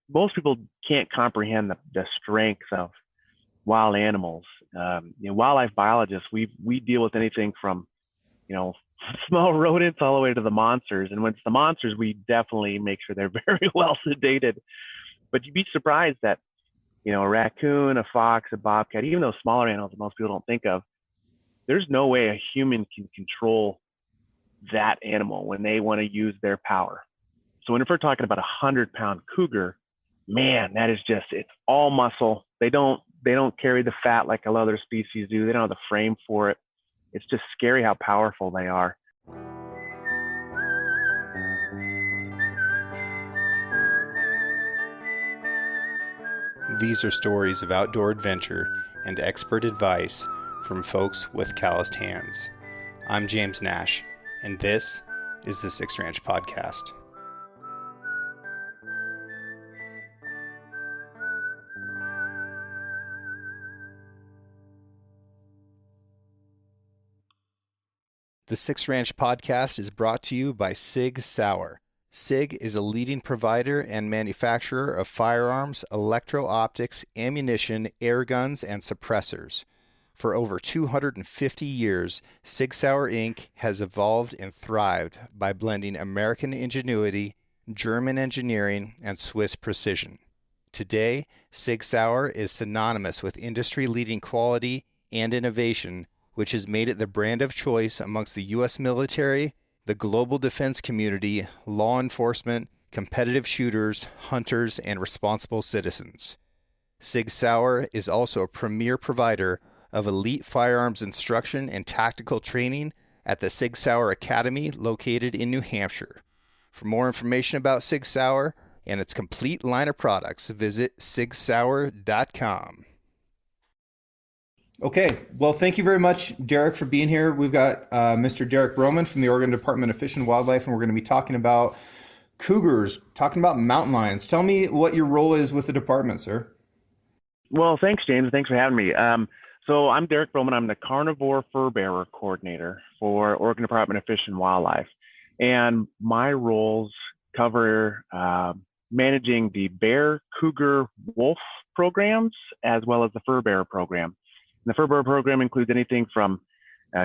most people can't comprehend the strength of wild animals. Wildlife biologists, we deal with anything from, you know, small rodents all the way to the monsters. And when it's the monsters, we definitely make sure they're very well sedated. But you'd be surprised that, a raccoon, a fox, a bobcat, even those smaller animals that most people don't think of, there's no way a human can control that animal when they want to use their power. So when we're talking about 100-pound cougar, man, it's all muscle. They don't carry the fat like a lot of other species do. They don't have the frame for it. It's just scary how powerful they are. These are stories of outdoor adventure and expert advice from folks with calloused hands. I'm James Nash, and this is the Six Ranch Podcast. The Six Ranch Podcast is brought to you by Sig Sauer. SIG is a leading provider and manufacturer of firearms, electro-optics, ammunition, air guns, and suppressors. For over 250 years, Sig Sauer Inc. has evolved and thrived by blending American ingenuity, German engineering, and Swiss precision. Today, Sig Sauer is synonymous with industry-leading quality and innovation, which has made it the brand of choice amongst the U.S. military, the global defense community, law enforcement, competitive shooters, hunters, and responsible citizens. Sig Sauer is also a premier provider of elite firearms instruction and tactical training at the Sig Sauer Academy located in New Hampshire. For more information about Sig Sauer and its complete line of products, visit sigsauer.com. Okay, well, thank you very much, Derek, for being here. We've got Mr. Derek Broman from the Oregon Department of Fish and Wildlife, and we're going to be talking about cougars, talking about mountain lions. Tell me what your role is with the department, sir. Well, thanks, James. Thanks for having me. So I'm Derek Broman. I'm the Carnivore Fur Bearer Coordinator for Oregon Department of Fish and Wildlife. And my roles cover managing the bear, cougar, wolf programs, as well as the fur bearer program. And the fur bearer program includes anything from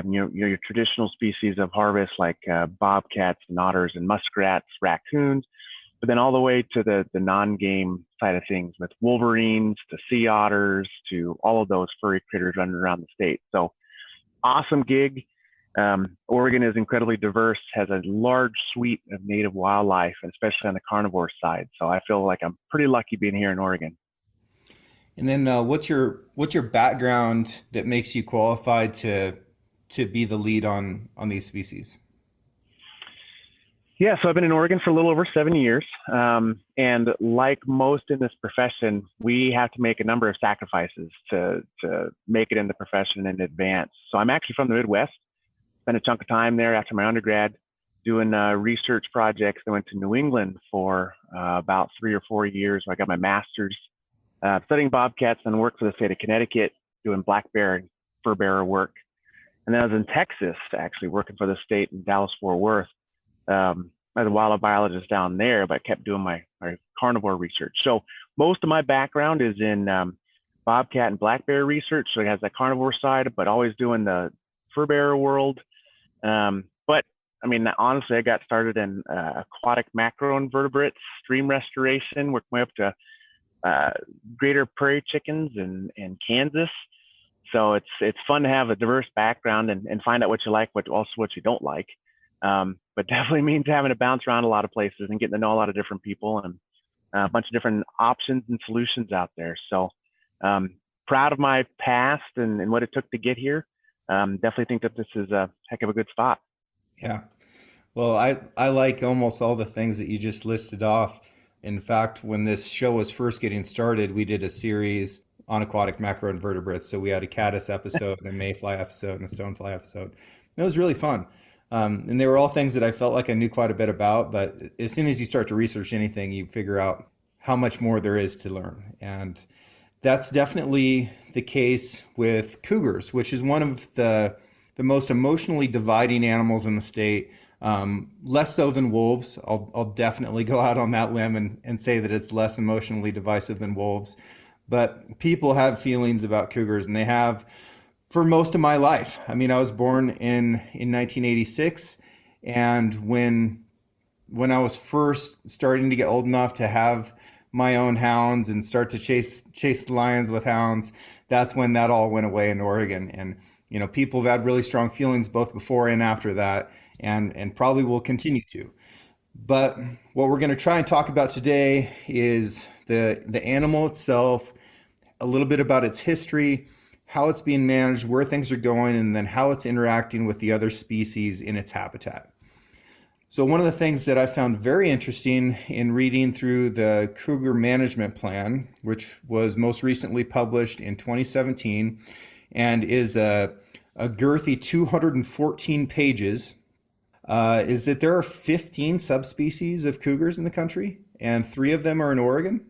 your traditional species of harvest like bobcats and otters and muskrats, raccoons, but then all the way to the non-game side of things with wolverines to sea otters to all of those furry critters running around the state. So awesome gig. Oregon is incredibly diverse, has a large suite of native wildlife, especially on the carnivore side. So I feel like I'm pretty lucky being here in Oregon. And then what's your background that makes you qualified to be the lead on these species? Yeah, so I've been in Oregon for a little over 7 years. And like most in this profession, we have to make a number of sacrifices to make it in the profession in advance. So I'm actually from the Midwest, spent a chunk of time there after my undergrad doing research projects. I went to New England for about 3 or 4 years. I got my master's studying bobcats and worked for the state of Connecticut doing black bear and fur bearer work. And then I was in Texas, actually working for the state in Dallas-Fort Worth as a wildlife biologist down there, but I kept doing my carnivore research. So most of my background is in bobcat and black bear research. So it has that carnivore side, but always doing the fur bearer world. But I mean, honestly, I got started in aquatic macroinvertebrates, stream restoration, worked my way up to greater prairie chickens in Kansas. So it's fun to have a diverse background and find out what you like, but also what you don't like. But definitely means having to bounce around a lot of places and getting to know a lot of different people and a bunch of different options and solutions out there. So proud of my past and what it took to get here. Definitely think that this is a heck of a good spot. Yeah. Well, I like almost all the things that you just listed off. In fact, when this show was first getting started, we did a series on aquatic macroinvertebrates. So we had a caddis episode, and a mayfly episode, and a stonefly episode. It was really fun. And they were all things that I felt like I knew quite a bit about. But as soon as you start to research anything, you figure out how much more there is to learn. And that's definitely the case with cougars, which is one of the most emotionally dividing animals in the state. Less so than wolves. I'll definitely go out on that limb and say that it's less emotionally divisive than wolves. But people have feelings about cougars, and they have for most of my life. I mean, I was born in 1986, and when I was first starting to get old enough to have my own hounds and start to chase lions with hounds, that's when that all went away in Oregon. And people have had really strong feelings both before and after that, and probably will continue to. But what we're going to try and talk about today is the animal itself, a little bit about its history, how it's being managed, where things are going, and then how it's interacting with the other species in its habitat. So one of the things that I found very interesting in reading through the Cougar Management Plan, which was most recently published in 2017 and is a girthy 214 pages, is that there are 15 subspecies of cougars in the country, and 3 of them are in Oregon.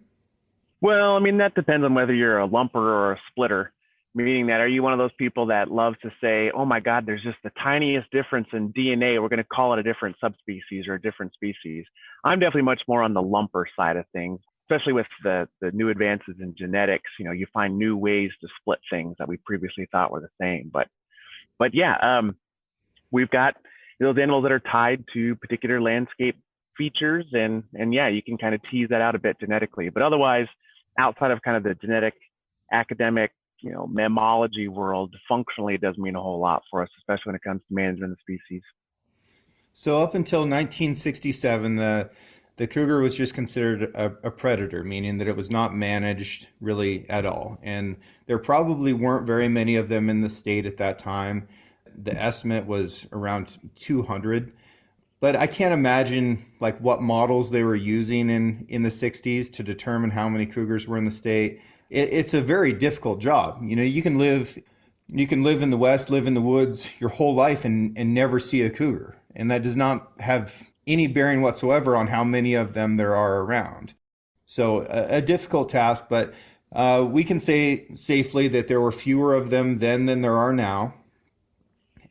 Well, I mean, that depends on whether you're a lumper or a splitter, meaning that are you one of those people that loves to say, oh my God, there's just the tiniest difference in DNA. We're going to call it a different subspecies or a different species. I'm definitely much more on the lumper side of things, especially with the new advances in genetics. You find new ways to split things that we previously thought were the same. But yeah, we've got those animals that are tied to particular landscape features, and yeah, you can kind of tease that out a bit genetically. But otherwise, outside of kind of the genetic, academic, mammalogy world, functionally, it doesn't mean a whole lot for us, especially when it comes to management of species. So up until 1967, the cougar was just considered a predator, meaning that it was not managed really at all. And there probably weren't very many of them in the state at that time. The estimate was around 200. But I can't imagine like what models they were using in the 60s to determine how many cougars were in the state. It's a very difficult job. You can live in the West, live in the woods your whole life and never see a cougar. And that does not have any bearing whatsoever on how many of them there are around. So a difficult task, but we can say safely that there were fewer of them then than there are now.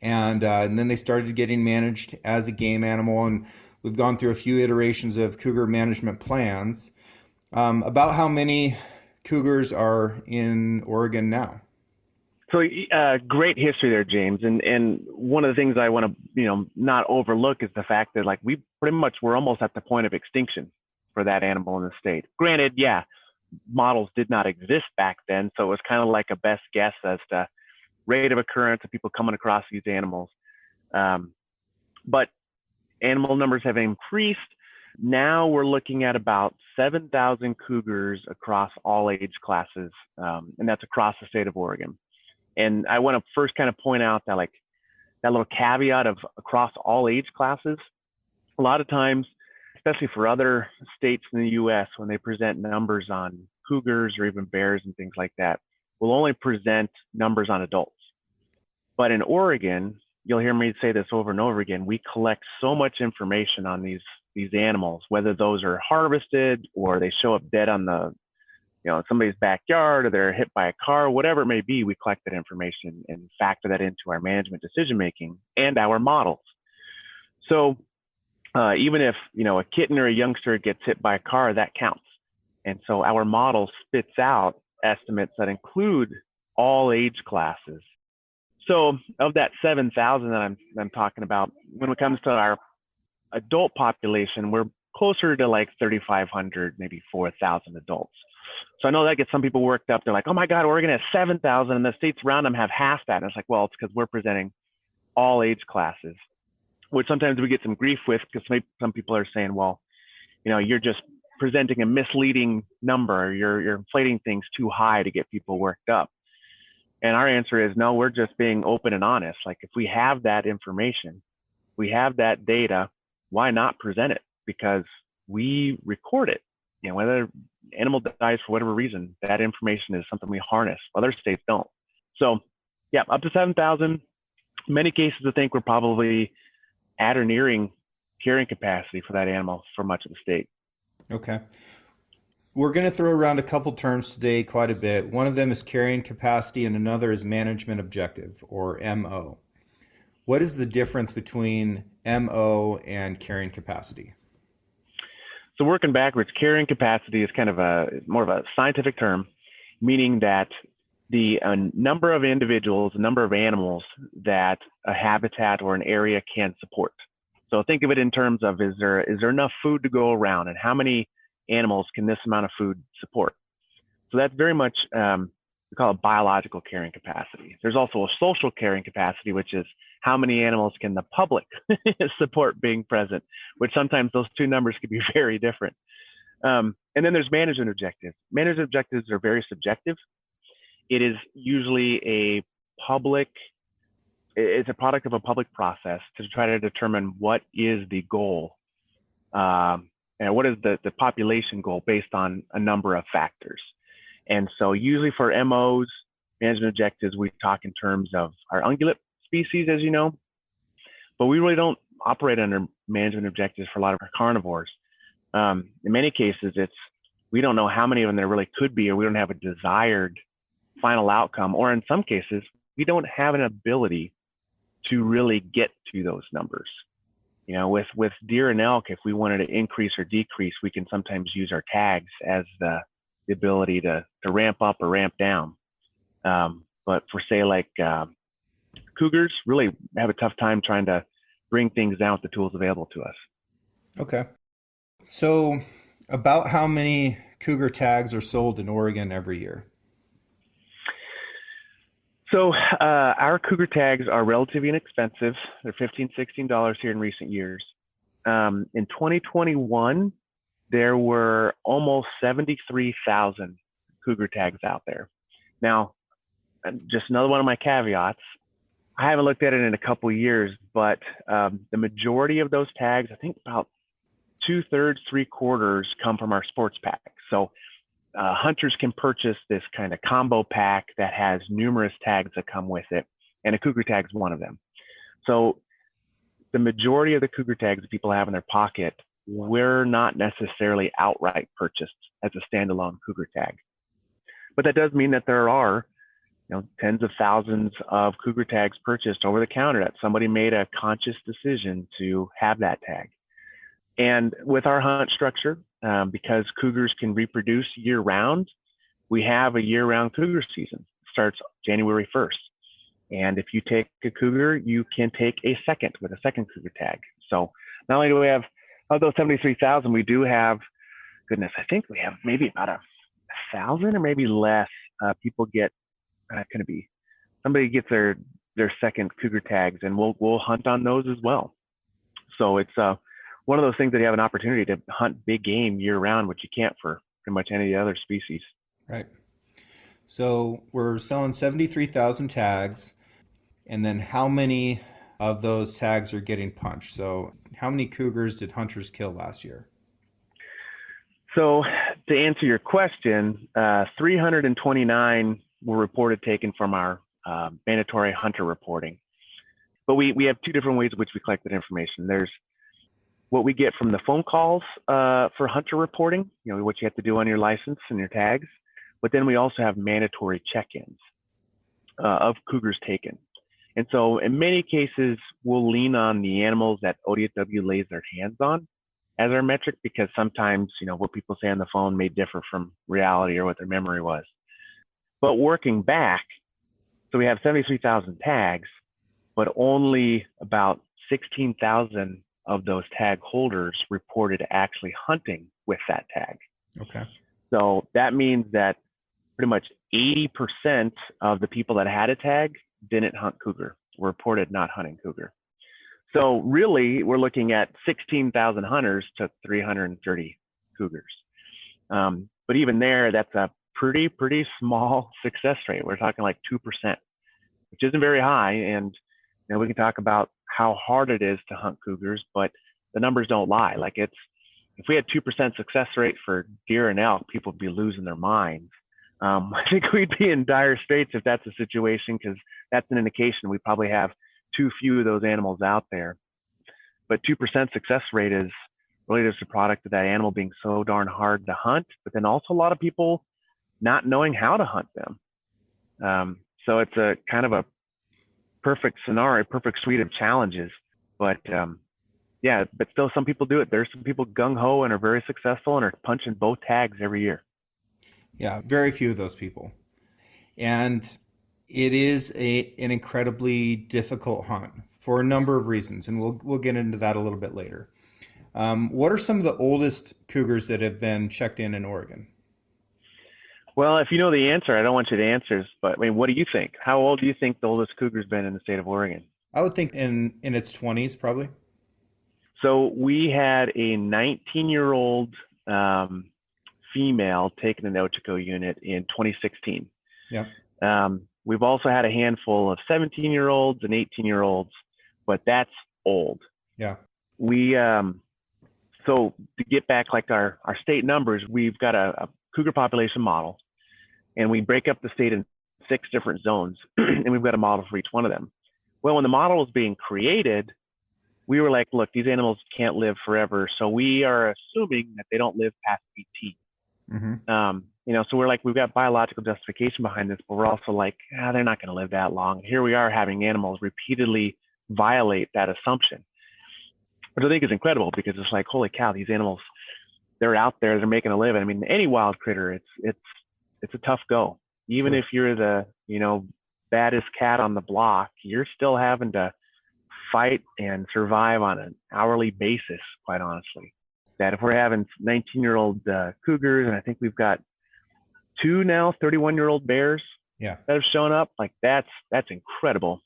And then they started getting managed as a game animal, and we've gone through a few iterations of cougar management plans. About how many cougars are in Oregon now? So great history there, James. And one of the things I want to not overlook is the fact that like we pretty much were almost at the point of extinction for that animal in the state. Granted, yeah, models did not exist back then, so it was kind of like a best guess as to rate of occurrence of people coming across these animals. But animal numbers have increased. Now we're looking at about 7,000 cougars across all age classes, and that's across the state of Oregon. And I want to first kind of point out that like that little caveat of across all age classes, a lot of times, especially for other states in the US, when they present numbers on cougars or even bears and things like that, will only present numbers on adults. But in Oregon, you'll hear me say this over and over again, we collect so much information on these animals, whether those are harvested or they show up dead on somebody's backyard, or they're hit by a car, whatever it may be, we collect that information and factor that into our management decision making and our models. So even if a kitten or a youngster gets hit by a car, that counts. And so our model spits out estimates that include all age classes. So of that 7,000 that I'm talking about, when it comes to our adult population, we're closer to like 3,500, maybe 4,000 adults. So I know that gets some people worked up. They're like, oh my God, Oregon has 7,000 and the states around them have half that. And it's like, well, it's because we're presenting all age classes, which sometimes we get some grief with because some people are saying, well, you're just presenting a misleading number. You're inflating things too high to get people worked up. And our answer is no, we're just being open and honest. Like if we have that information, we have that data, why not present it? Because we record it. Whether animal dies for whatever reason, that information is something we harness. Other states don't. So yeah, up to 7,000. Many cases I think we're probably at or nearing carrying capacity for that animal for much of the state. Okay. We're going to throw around a couple terms today quite a bit. One of them is carrying capacity and another is management objective, or MO. What is the difference between MO and carrying capacity? So working backwards, carrying capacity is kind of more of a scientific term, meaning that the number of individuals, number of animals that a habitat or an area can support. So think of it in terms of, is there enough food to go around, and how many animals can this amount of food support? So that's very much, we call it biological carrying capacity. There's also a social carrying capacity, which is how many animals can the public support being present, which sometimes those two numbers could be very different. And then there's management objectives. Management objectives are very subjective. It is usually it's a product of a public process to try to determine what is the goal, and what is the population goal based on a number of factors. And so usually for MOs, management objectives, we talk in terms of our ungulate species, as you know, but we really don't operate under management objectives for a lot of our carnivores. In many cases, we don't know how many of them there really could be, or we don't have a desired final outcome, or in some cases, we don't have an ability to really get to those numbers. With deer and elk, if we wanted to increase or decrease, we can sometimes use our tags as the ability to ramp up or ramp down. But for say like cougars, really have a tough time trying to bring things down with the tools available to us. Okay. So about how many cougar tags are sold in Oregon every year? So our cougar tags are relatively inexpensive. They're $15, $16 here in recent years. In 2021, there were almost 73,000 cougar tags out there. Now, just another one of my caveats, I haven't looked at it in a couple of years, but the majority of those tags, I think about 2/3, 3/4 come from our sports pack. So hunters can purchase this kind of combo pack that has numerous tags that come with it, and a cougar tag is one of them. So the majority of the cougar tags that people have in their pocket were not necessarily outright purchased as a standalone cougar tag. But that does mean that there are tens of thousands of cougar tags purchased over the counter, that somebody made a conscious decision to have that tag. And with our hunt structure, because cougars can reproduce year round, we have a year round cougar season. It starts January 1st. And if you take a cougar, you can take a second with a second cougar tag. So not only do we have, of those 73,000, we do have, goodness, I think we have maybe about 1,000 or maybe less people get, somebody gets their second cougar tags, and we'll hunt on those as well. So it's one of those things that you have an opportunity to hunt big game year round, which you can't for pretty much any of the other species. Right. So we're selling 73,000 tags, and then how many of those tags are getting punched? So how many cougars did hunters kill last year? So to answer your question, 329 were reported taken from our mandatory hunter reporting. But we have two different ways in which we collect that information. There's what we get from the phone calls for hunter reporting, what you have to do on your license and your tags. But then we also have mandatory check-ins of cougars taken. And so in many cases, we'll lean on the animals that ODFW lays their hands on as our metric, because sometimes, what people say on the phone may differ from reality or what their memory was. But working back, so we have 73,000 tags, but only about 16,000 of those tag holders reported actually hunting with that tag. Okay. So that means that pretty much 80% of the people that had a tag didn't hunt cougar, were reported not hunting cougar. So really, we're looking at 16,000 hunters took 330 cougars. But even there, that's a pretty small success rate. We're talking like 2%, which isn't very high. And we can talk about how hard it is to hunt cougars, but the numbers don't lie. Like if we had 2% success rate for deer and elk, people would be losing their minds. I think we'd be in dire straits if that's the situation, because that's an indication we probably have too few of those animals out there. But 2% success rate is really just a product of that animal being so darn hard to hunt, but then also a lot of people not knowing how to hunt them. So it's a kind of a perfect scenario, perfect suite of challenges. But yeah, but still some people do it. There's some people gung-ho and are very successful and are punching both tags every year. Yeah, very few of those people. And it is an incredibly difficult hunt for a number of reasons, and we'll get into that a little bit later. What are some of the oldest cougars that have been checked in Oregon? Well, if you know the answer, I don't want you to answer, but I mean, what do you think? How old do you think the oldest cougar's been in the state of Oregon? I would think in its 20s, probably. So we had a 19-year-old female taken in the Ochiko unit in 2016. Yeah. We've also had a handful of 17-year-olds and 18-year-olds, but that's old. Yeah. We so to get back like our state numbers, we've got a cougar population model, and we break up the state in 6 different zones, and we've got a model for each one of them. Well, when the model was being created, we were like, look, these animals can't live forever, so we are assuming that they don't live past 18. Mm-hmm. So we're like, we've got biological justification behind this, but we're also like, they're not going to live that long. Here we are having animals repeatedly violate that assumption, which I think is incredible, because it's like, holy cow, these animals, they're out there, they're making a living. I mean, any wild critter, it's a tough go. Even Sure. if you're the, baddest cat on the block, you're still having to fight and survive on an hourly basis, quite honestly. That if we're having 19-year-old cougars, and I think we've got 2 now 31-year-old bears Yeah. that have shown up, like that's incredible.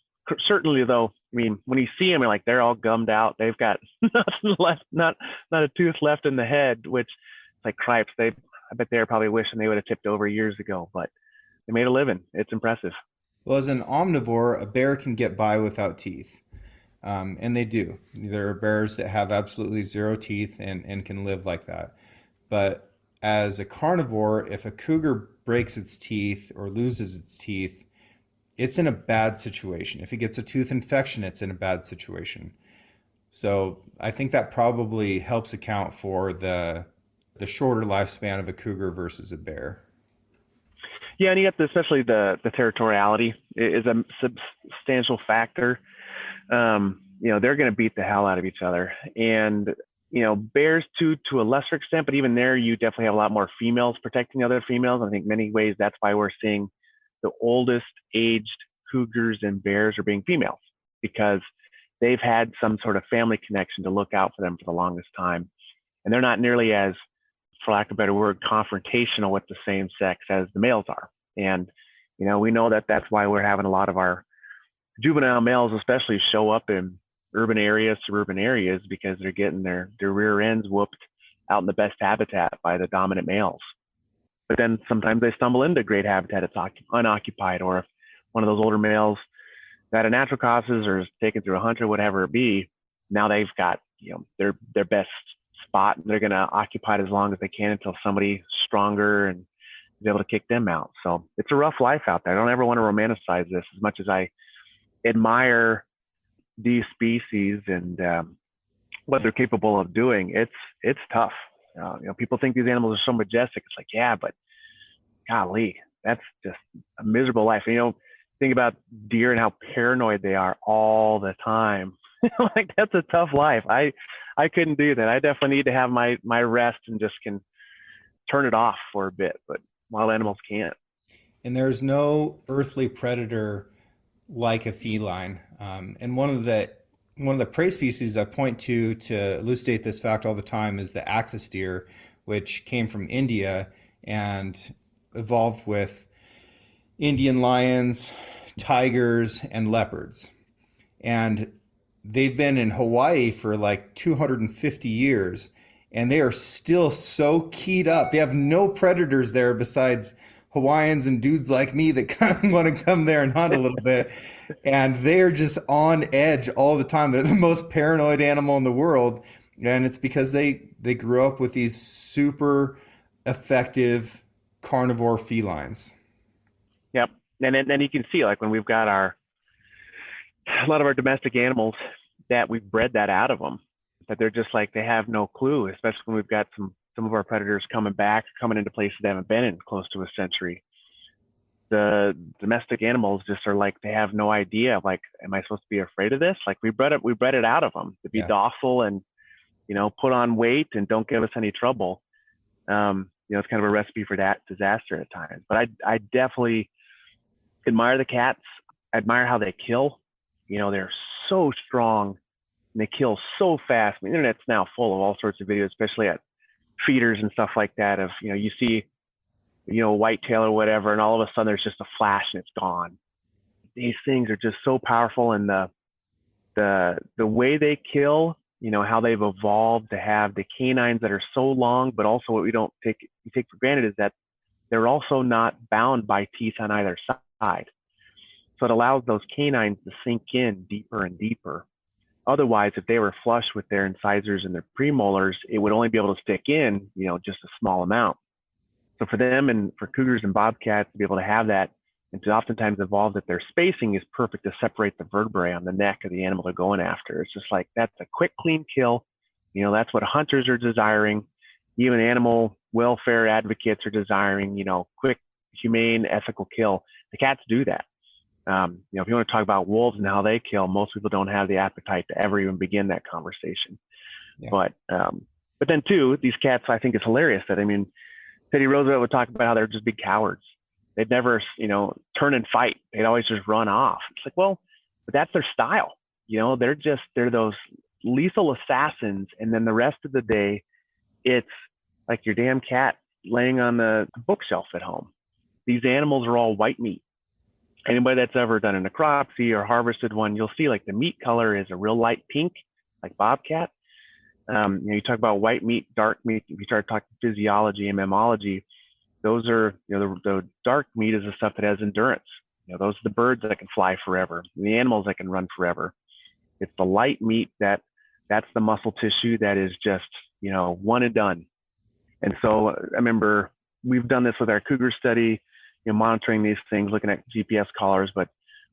Certainly, though, I mean, when you see them, like they're all gummed out. They've got nothing left, not a tooth left in the head, which it's like cripes. I bet they're probably wishing they would have tipped over years ago, but they made a living. It's impressive. Well, as an omnivore, a bear can get by without teeth. And they do. There are bears that have absolutely 0 teeth and can live like that. But as a carnivore, if a cougar breaks its teeth or loses its teeth, it's in a bad situation. If it gets a tooth infection, it's in a bad situation. So I think that probably helps account for the shorter lifespan of a cougar versus a bear. Yeah, and you got especially the territoriality is a substantial factor. They're going to beat the hell out of each other, and bears to a lesser extent, but even there, you definitely have a lot more females protecting other females. I think many ways that's why we're seeing the oldest aged cougars and bears are being females, because they've had some sort of family connection to look out for them for the longest time, and they're not nearly as, for lack of a better word, confrontational with the same sex as the males are. And we know that that's why we're having a lot of our juvenile males especially show up in urban areas, suburban areas, because they're getting their rear ends whooped out in the best habitat by the dominant males. But then sometimes they stumble into great habitat that's unoccupied, or if one of those older males got a natural causes or is taken through a hunt or whatever it be, now they've got their best spot, and they're going to occupy it as long as they can until somebody stronger and is able to kick them out. So it's a rough life out there. I don't ever want to romanticize this as much as I admire these species and what they're capable of doing. It's tough. People think these animals are so majestic. It's like, yeah, but golly, that's just a miserable life. Think about deer and how paranoid they are all the time. Like, that's a tough life. I couldn't do that. I definitely need to have my rest and just can turn it off for a bit, but wild animals can't. And there's no earthly predator like a feline. And one of the prey species I point to elucidate this fact all the time is the axis deer, which came from India and evolved with Indian lions, tigers, and leopards. And they've been in Hawaii for like 250 years, and they are still so keyed up. They have no predators there besides Hawaiians and dudes like me that kind of want to come there and hunt a little bit. And they're just on edge all the time. They're the most paranoid animal in the world. And it's because they grew up with these super effective carnivore felines. Yep. And then you can see, like, when we've got a lot of our domestic animals, that we've bred that out of them, that they're just like, they have no clue, especially when we've got some of our predators coming into places they haven't been in close to a century. the domestic animals just are like, they have no idea of like, am I supposed to be afraid of this? Like we bred it out of them to be docile and, put on weight and don't give us any trouble. It's kind of a recipe for that disaster at times. But I definitely admire the cats. I admire how they kill. They're so strong and they kill so fast. I mean, the internet's now full of all sorts of videos, especially at feeders and stuff like that of, you see, a whitetail or whatever, and all of a sudden there's just a flash and it's gone. These things are just so powerful, and the way they kill, how they've evolved to have the canines that are so long, but also what we take for granted is that they're also not bound by teeth on either side. So it allows those canines to sink in deeper and deeper. Otherwise, if they were flush with their incisors and their premolars, it would only be able to stick in, just a small amount. So for them and for cougars and bobcats to be able to have that and to oftentimes evolve that their spacing is perfect to separate the vertebrae on the neck of the animal they're going after. It's just like, that's a quick, clean kill. That's what hunters are desiring. Even animal welfare advocates are desiring, quick, humane, ethical kill. The cats do that. If you want to talk about wolves and how they kill, most people don't have the appetite to ever even begin that conversation. Yeah. But then too, these cats, I think it's hilarious that, Teddy Roosevelt would talk about how they're just big cowards. They'd never, turn and fight. They'd always just run off. It's like, well, but that's their style. They're those lethal assassins. And then the rest of the day, it's like your damn cat laying on the bookshelf at home. These animals are all white meat. Anybody that's ever done a necropsy or harvested one, you'll see like the meat color is a real light pink, like bobcat. You talk about white meat, dark meat. If you start talking physiology and mammalogy, those are, the dark meat is the stuff that has endurance. Those are the birds that can fly forever, the animals that can run forever. It's the light meat that's the muscle tissue that is just, one and done. And so I remember we've done this with our cougar study, monitoring these things, looking at GPS collars. But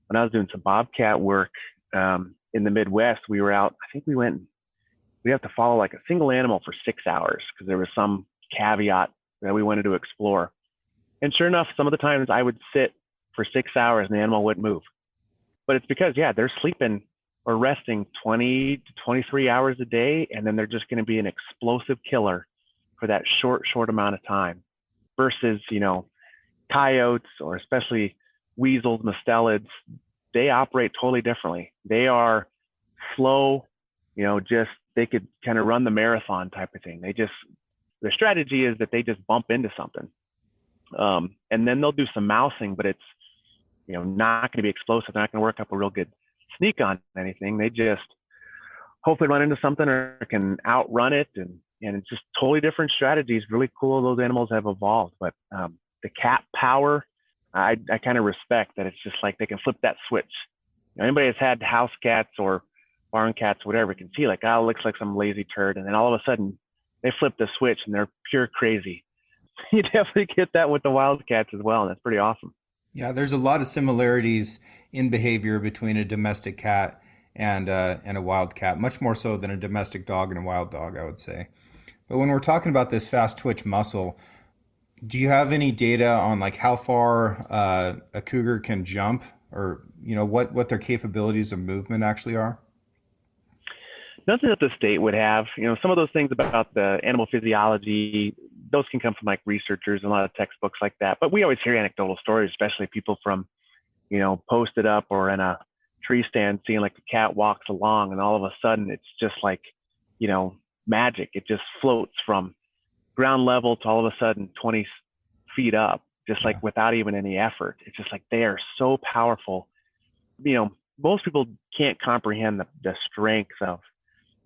when I was doing some bobcat work in the Midwest, we were out, I think we have to follow like a single animal for 6 hours because there was some caveat that we wanted to explore. And sure enough, some of the times I would sit for 6 hours and the animal wouldn't move. But it's because, they're sleeping or resting 20 to 23 hours a day, and then they're just going to be an explosive killer for that short amount of time versus, coyotes or especially weasels, mustelids, they operate totally differently. They are slow, they could kind of run the marathon type of thing. Their strategy is that they just bump into something. And then they'll do some mousing, but it's, not going to be explosive. They're not going to work up a real good sneak on anything. They just hopefully run into something or can outrun it. And it's just totally different strategies. Really cool. Those animals have evolved, but the cat power, I kind of respect that. It's just like they can flip that switch. Anybody that's had house cats or barn cats, whatever, can see like, it looks like some lazy turd. And then all of a sudden they flip the switch and they're pure crazy. You definitely get that with the wildcats as well. And that's pretty awesome. Yeah, there's a lot of similarities in behavior between a domestic cat and a wild cat, much more so than a domestic dog and a wild dog, I would say. But when we're talking about this fast twitch muscle, do you have any data on like how far a cougar can jump, or what their capabilities of movement actually are? Nothing that the state would have. Some of those things about the animal physiology, those can come from like researchers and a lot of textbooks like that. But we always hear anecdotal stories, especially people from, posted up or in a tree stand, seeing like the cat walks along and all of a sudden it's just like, magic. It just floats from ground level to all of a sudden 20 feet up, just like without even any effort. It's just like they are so powerful. Most people can't comprehend the strength of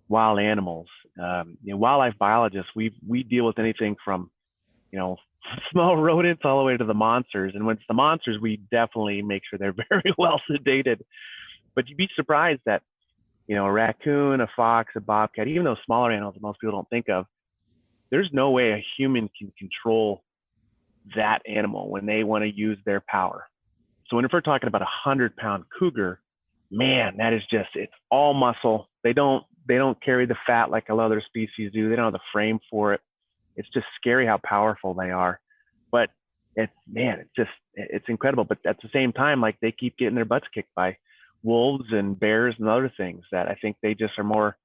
wild animals. Wildlife biologists, we deal with anything from, small rodents all the way to the monsters. And when it's the monsters, we definitely make sure they're very well sedated. But you'd be surprised that, a raccoon, a fox, a bobcat, even those smaller animals that most people don't think of, there's no way a human can control that animal when they want to use their power. So when we're talking about 100-pound cougar, man, that is just, it's all muscle. They don't carry the fat like a lot of other species do. They don't have the frame for it. It's just scary how powerful they are. But it's incredible. But at the same time, like they keep getting their butts kicked by wolves and bears and other things that I think they just are more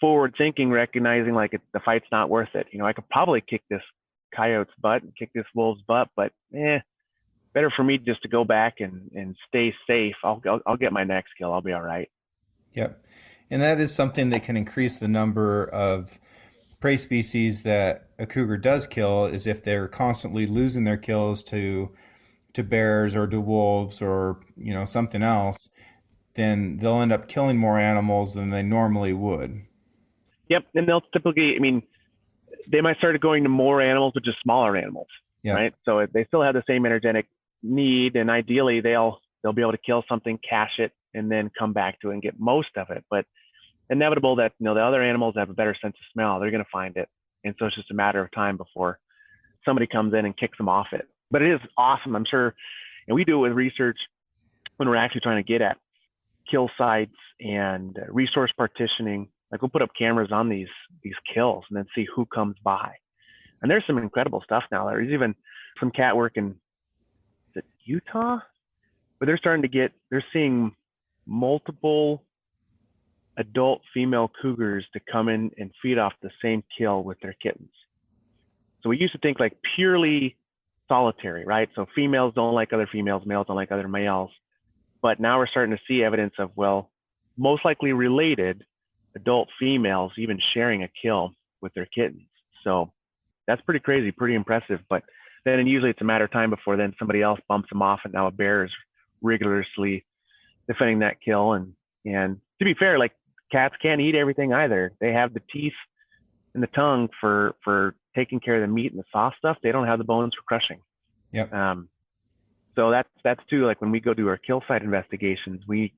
forward thinking, recognizing like the fight's not worth it. I could probably kick this coyote's butt and kick this wolf's butt, but better for me just to go back and stay safe. I'll get my next kill. I'll be all right. Yep. And that is something that can increase the number of prey species that a cougar does kill, is if they're constantly losing their kills to bears or to wolves or something else, then they'll end up killing more animals than they normally would. Yep, and they'll typically, they might start going to more animals, but just smaller animals, Yeah. right? So they still have the same energetic need, and ideally they'll be able to kill something, cache it, and then come back to it and get most of it. But inevitable that the other animals have a better sense of smell. They're going to find it, and so it's just a matter of time before somebody comes in and kicks them off it. But it is awesome, I'm sure, and we do it with research when we're actually trying to get at kill sites and resource partitioning. Like we'll put up cameras on these kills and then see who comes by. And there's some incredible stuff now. There's even some cat work in Utah, where they're seeing multiple adult female cougars to come in and feed off the same kill with their kittens. So we used to think like purely solitary, right? So females don't like other females, males don't like other males. But now we're starting to see evidence of, well, most likely related adult females even sharing a kill with their kittens. So that's pretty crazy, pretty impressive. But then usually it's a matter of time before then somebody else bumps them off, and now a bear is rigorously defending that kill. And to be fair, like cats can't eat everything either. They have the teeth and the tongue for taking care of the meat and the soft stuff. They don't have the bones for crushing. Yep. So that's too, like when we go do our kill site investigations, we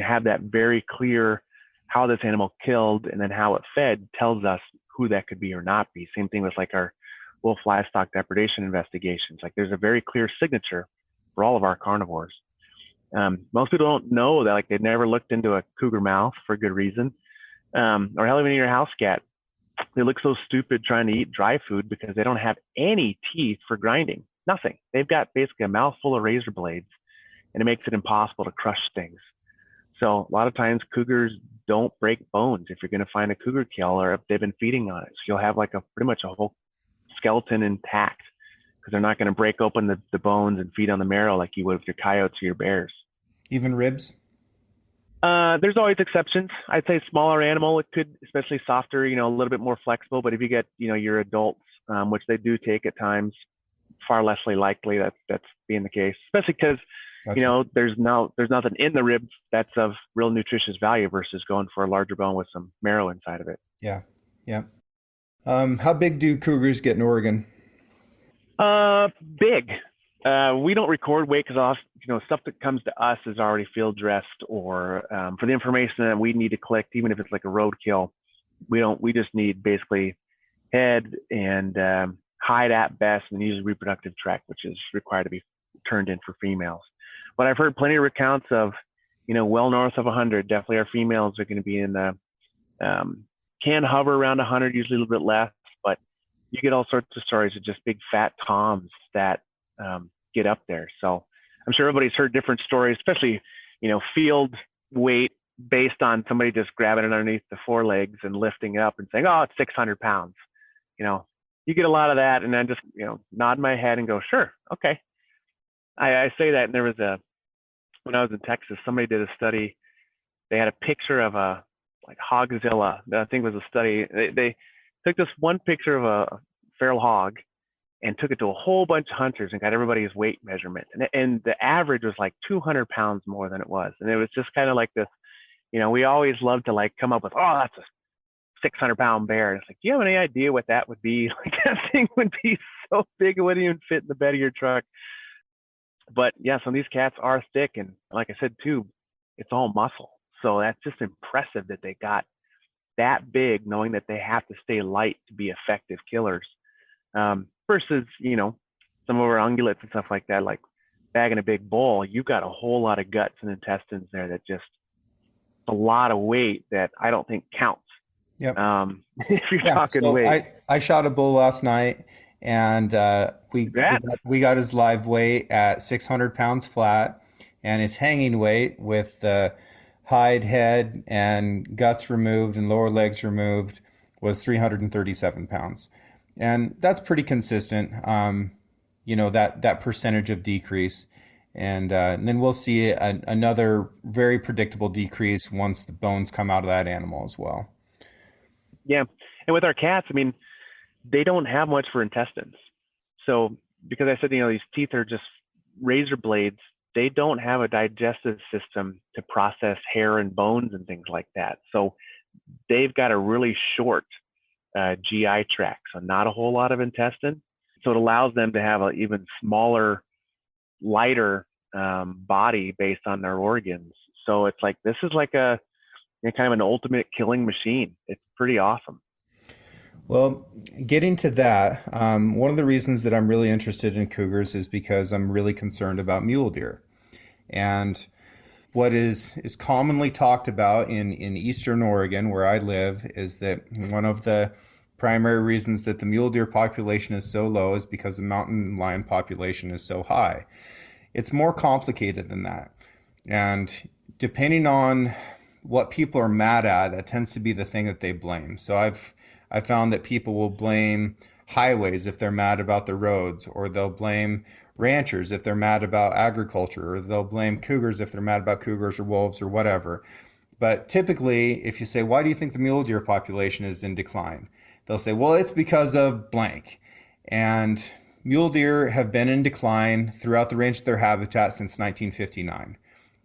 have that very clear how this animal killed and then how it fed tells us who that could be or not be. Same thing with like our wolf livestock depredation investigations. Like there's a very clear signature for all of our carnivores. Most people don't know that, like they've never looked into a cougar mouth for good reason, or hell, even your house cat. They look so stupid trying to eat dry food because they don't have any teeth for grinding. Nothing. They've got basically a mouthful of razor blades, and it makes it impossible to crush things. So a lot of times cougars don't break bones if you're going to find a cougar kill or if they've been feeding on it. So you'll have like pretty much a whole skeleton intact because they're not going to break open the bones and feed on the marrow like you would with your coyotes or your bears. Even ribs? There's always exceptions. I'd say smaller animal, it could, especially softer, a little bit more flexible. But if you get, your adults, which they do take at times, far less likely that's being the case, especially because, Gotcha. there's nothing in the rib that's of real nutritious value versus going for a larger bone with some marrow inside of it. Yeah. Yeah. How big do cougars get in Oregon? Big. We don't record weight because stuff that comes to us is already field dressed, or for the information that we need to collect, even if it's like a roadkill, we just need basically head and hide at best, and usually reproductive tract, which is required to be turned in for females. But I've heard plenty of recounts of, well north of 100. Definitely our females are going to be in the, can hover around 100, usually a little bit less, but you get all sorts of stories of just big fat toms that get up there. So I'm sure everybody's heard different stories, especially, field weight based on somebody just grabbing it underneath the forelegs and lifting it up and saying, oh, it's 600 pounds. You get a lot of that, and then just, nod my head and go, sure, okay. I say that, and there was when I was in Texas, somebody did a study. They had a picture of a hogzilla. I think it was a study. They took this one picture of a feral hog and took it to a whole bunch of hunters and got everybody's weight measurement. And the average was like 200 pounds more than it was. And it was just kind of like this, we always love to come up with, oh, that's a 600-pound bear. And it's like, do you have any idea what that would be? Like that thing would be so big it wouldn't even fit in the bed of your truck. But yeah, some of these cats are thick, and like I said too, it's all muscle. So that's just impressive that they got that big, knowing that they have to stay light to be effective killers. Versus, some of our ungulates and stuff like that, like bagging a big bull, you've got a whole lot of guts and intestines there that just a lot of weight that I don't think counts. Yep. If you're talking weight. I shot a bull last night, and we got his live weight at 600 pounds flat, and his hanging weight with the hide, head, and guts removed and lower legs removed was 337 pounds, and that's pretty consistent. That percentage of decrease, and then we'll see another very predictable decrease once the bones come out of that animal as well. Yeah, and with our cats, I mean, they don't have much for intestines. So because I said, these teeth are just razor blades, they don't have a digestive system to process hair and bones and things like that. So they've got a really short GI tract, so not a whole lot of intestine. So it allows them to have an even smaller, lighter body based on their organs. So it's like, this is like a kind of an ultimate killing machine. It's pretty awesome. Well, getting to that, one of the reasons that I'm really interested in cougars is because I'm really concerned about mule deer. And what is commonly talked about in eastern Oregon, where I live, is that one of the primary reasons that the mule deer population is so low is because the mountain lion population is so high. It's more complicated than that. And depending on what people are mad at, that tends to be the thing that they blame. So I've found that people will blame highways if they're mad about the roads, or they'll blame ranchers if they're mad about agriculture, or they'll blame cougars if they're mad about cougars or wolves or whatever. But typically, if you say, why do you think the mule deer population is in decline? They'll say, well, it's because of blank. And mule deer have been in decline throughout the range of their habitat since 1959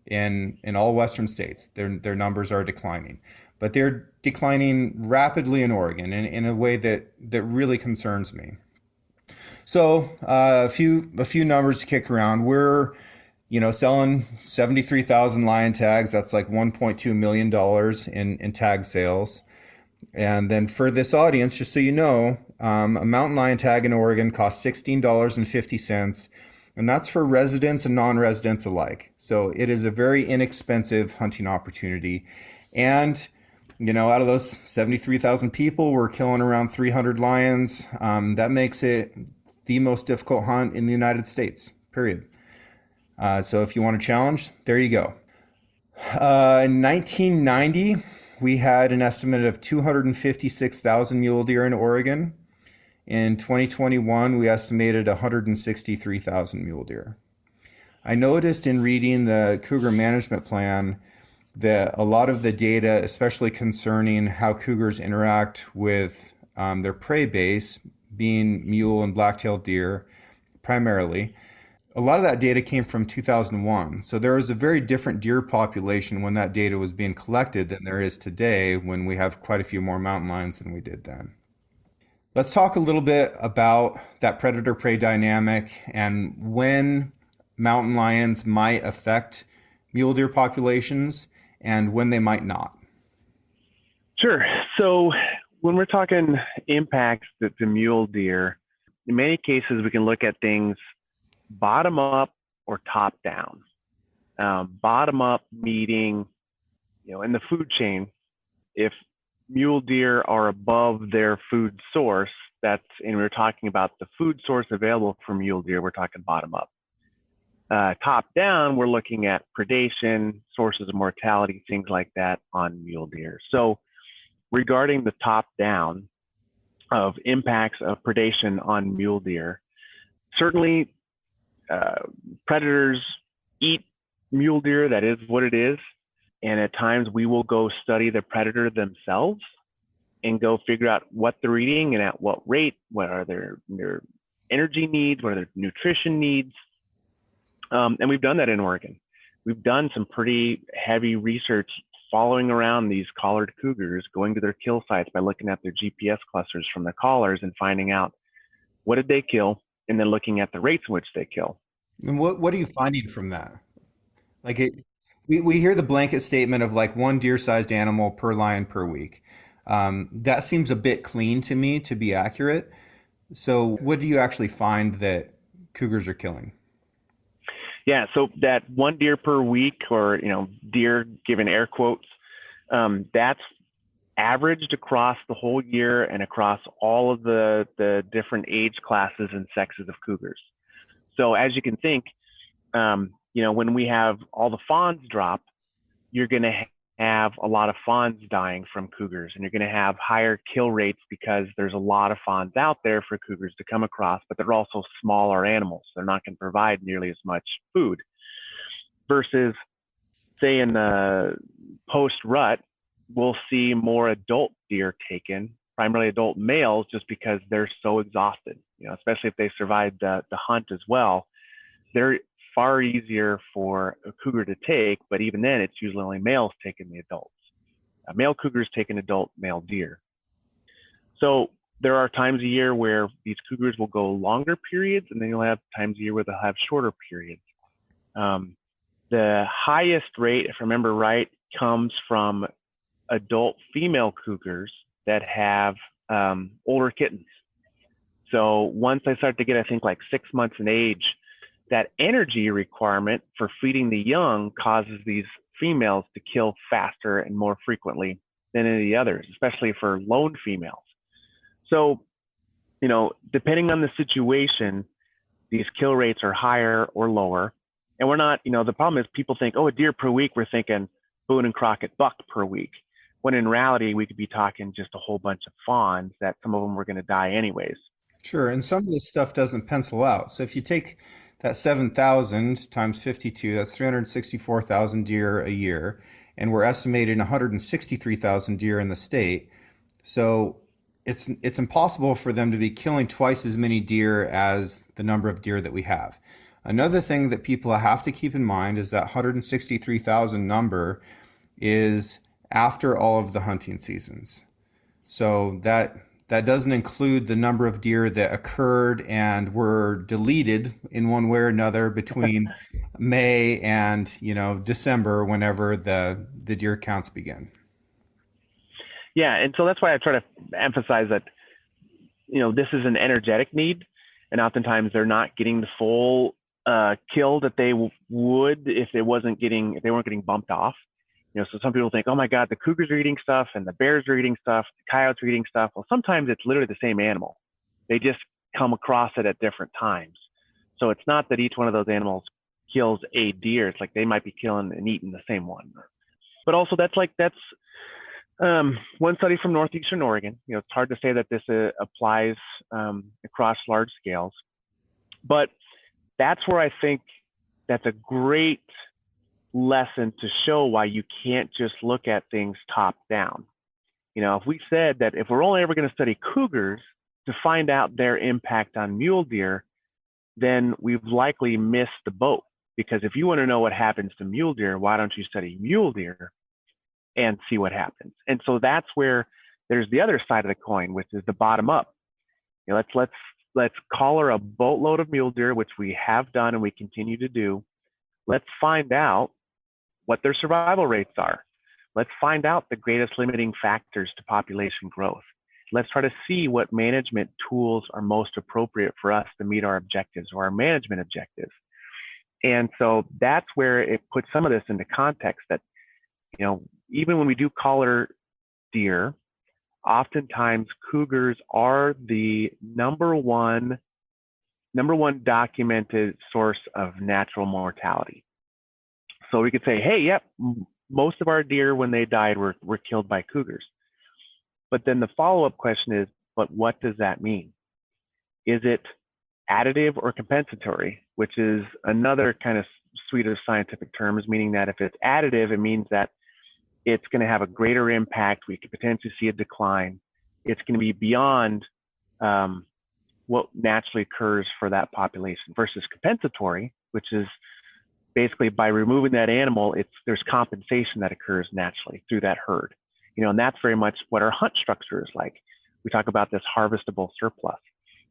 in all western states. Their numbers are declining, but they're declining rapidly in Oregon in a way that really concerns me. So a few numbers to kick around. We're selling 73,000 lion tags. That's like $1.2 million in tag sales. And then for this audience, just so you know, a mountain lion tag in Oregon costs $16.50, and that's for residents and non-residents alike. So it is a very inexpensive hunting opportunity. And out of those 73,000 people, we're killing around 300 lions. That makes it the most difficult hunt in the United States, period. So if you want a challenge, there you go. In 1990, we had an estimate of 256,000 mule deer in Oregon. In 2021, we estimated 163,000 mule deer. I noticed in reading the Cougar Management Plan that a lot of the data, especially concerning how cougars interact with their prey base, being mule and black-tailed deer primarily, a lot of that data came from 2001. So there was a very different deer population when that data was being collected than there is today, when we have quite a few more mountain lions than we did then. Let's talk a little bit about that predator-prey dynamic and when mountain lions might affect mule deer populations and when they might not. Sure. So when we're talking impacts to mule deer, in many cases we can look at things bottom up or top down. Bottom up meaning, in the food chain, if mule deer are above their food source, and we're talking about the food source available for mule deer, we're talking bottom up. Top down, we're looking at predation, sources of mortality, things like that on mule deer. So regarding the top down of impacts of predation on mule deer, certainly predators eat mule deer. That is what it is. And at times we will go study the predator themselves and go figure out what they're eating and at what rate, what are their energy needs, what are their nutrition needs. And we've done that in Oregon. We've done some pretty heavy research following around these collared cougars, going to their kill sites by looking at their GPS clusters from the collars and finding out what did they kill, and then looking at the rates in which they kill. And what are you finding from that? Like we hear the blanket statement of like one deer-sized animal per lion per week. That seems a bit clean to me to be accurate. So what do you actually find that cougars are killing? Yeah, so that one deer per week, or deer given air quotes, that's averaged across the whole year and across all of the different age classes and sexes of cougars. So as you can think, when we have all the fawns drop, you're going to have a lot of fawns dying from cougars, and you're going to have higher kill rates because there's a lot of fawns out there for cougars to come across, but they're also smaller animals. They're not going to provide nearly as much food versus, say, in the post-rut, we'll see more adult deer taken, primarily adult males, just because they're so exhausted, especially if they survived the hunt as well. They're far easier for a cougar to take, but even then, it's usually only males taking the adults. Male cougars take an adult male deer. So there are times a year where these cougars will go longer periods, and then you'll have times a year where they'll have shorter periods. The highest rate, if I remember right, comes from adult female cougars that have older kittens. So once they start to get, I think, like 6 months in age, that energy requirement for feeding the young causes these females to kill faster and more frequently than any of the others, especially for lone females. So, depending on the situation, these kill rates are higher or lower. And we're not, the problem is people think, a deer per week, we're thinking Boone and Crockett buck per week. When in reality, we could be talking just a whole bunch of fawns that some of them were going to die anyways. Sure. And some of this stuff doesn't pencil out. So if you take that 7,000 times 52, that's 364,000 deer a year. And we're estimating 163,000 deer in the state. So it's impossible for them to be killing twice as many deer as the number of deer that we have. Another thing that people have to keep in mind is that 163,000 number is after all of the hunting seasons. So that doesn't include the number of deer that occurred and were deleted in one way or another between May and December, whenever the deer counts begin. Yeah, and so that's why I try to emphasize that this is an energetic need, and oftentimes they're not getting the full kill that they would if they weren't getting bumped off. So some people think, oh my God, the cougars are eating stuff and the bears are eating stuff, the coyotes are eating stuff. Well, sometimes it's literally the same animal. They just come across it at different times. So it's not that each one of those animals kills a deer. It's like they might be killing and eating the same one. But also that's one study from Northeastern Oregon. It's hard to say that this applies across large scales, but that's where I think that's a great lesson to show why you can't just look at things top down. If we said that if we're only ever going to study cougars to find out their impact on mule deer, then we've likely missed the boat. Because if you want to know what happens to mule deer, why don't you study mule deer and see what happens? And so that's where there's the other side of the coin, which is the bottom up. Let's collar a boatload of mule deer, which we have done and we continue to do. Let's find out what their survival rates are. Let's find out the greatest limiting factors to population growth. Let's try to see what management tools are most appropriate for us to meet our objectives or our management objectives. And so that's where it puts some of this into context that, even when we do collar deer, oftentimes cougars are the number one documented source of natural mortality. So we could say, hey, yep, most of our deer when they died were killed by cougars. But then the follow-up question is, but what does that mean? Is it additive or compensatory, which is another kind of suite of scientific terms, meaning that if it's additive, it means that it's going to have a greater impact. We could potentially see a decline. It's going to be beyond what naturally occurs for that population versus compensatory, which is basically by removing that animal, there's compensation that occurs naturally through that herd. And that's very much what our hunt structure is like. We talk about this harvestable surplus,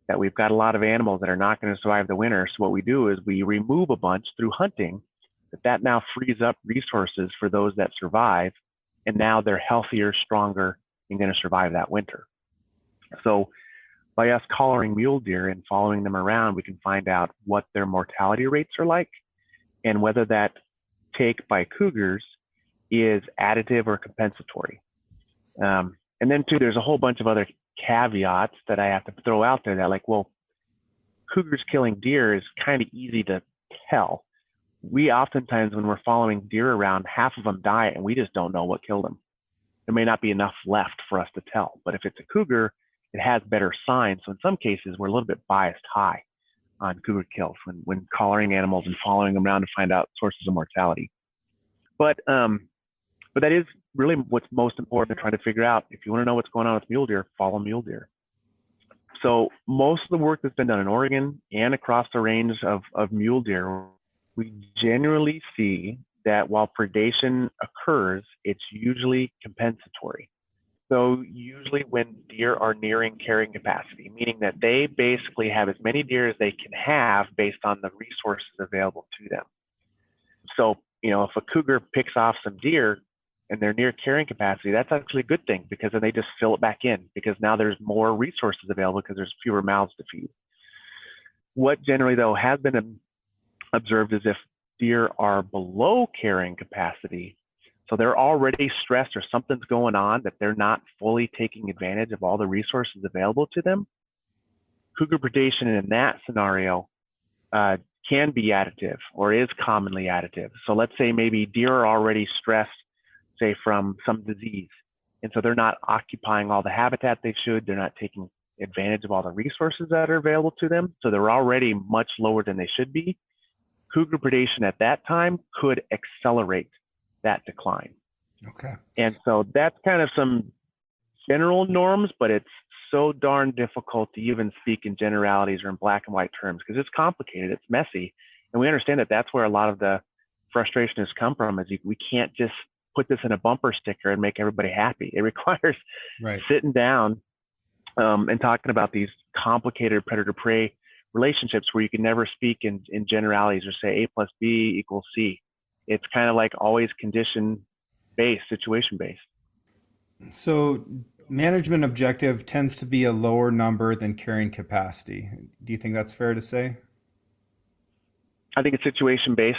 that we've got a lot of animals that are not going to survive the winter. So what we do is we remove a bunch through hunting, that now frees up resources for those that survive. And now they're healthier, stronger, and going to survive that winter. So by us collaring mule deer and following them around, we can find out what their mortality rates are like and whether that take by cougars is additive or compensatory. And then too, there's a whole bunch of other caveats that I have to throw out there that like, well, cougars killing deer is kind of easy to tell. We oftentimes, when we're following deer around, half of them die and we just don't know what killed them. There may not be enough left for us to tell, but if it's a cougar, it has better signs. So in some cases, we're a little bit biased high on cougar kills when collaring animals and following them around to find out sources of mortality. But that is really what's most important to try to figure out. If you want to know what's going on with mule deer, follow mule deer. So most of the work that's been done in Oregon and across the range of mule deer, we generally see that while predation occurs, it's usually compensatory. So usually when deer are nearing carrying capacity, meaning that they basically have as many deer as they can have based on the resources available to them. So, if a cougar picks off some deer and they're near carrying capacity, that's actually a good thing because then they just fill it back in because now there's more resources available because there's fewer mouths to feed. What generally though has been observed is if deer are below carrying capacity, so they're already stressed or something's going on that they're not fully taking advantage of all the resources available to them, cougar predation in that scenario can be additive or is commonly additive. So let's say maybe deer are already stressed, say from some disease, and so they're not occupying all the habitat they should, they're not taking advantage of all the resources that are available to them, so they're already much lower than they should be. Cougar predation at that time could accelerate that decline. Okay. And so that's kind of some general norms, but it's so darn difficult to even speak in generalities or in black and white terms because it's complicated, it's messy. And we understand that that's where a lot of the frustration has come from is we can't just put this in a bumper sticker and make everybody happy. It requires sitting down and talking about these complicated predator-prey relationships where you can never speak in generalities or say A plus B equals C. It's kind of like always condition-based, situation-based. So management objective tends to be a lower number than carrying capacity. Do you think that's fair to say? I think it's situation-based.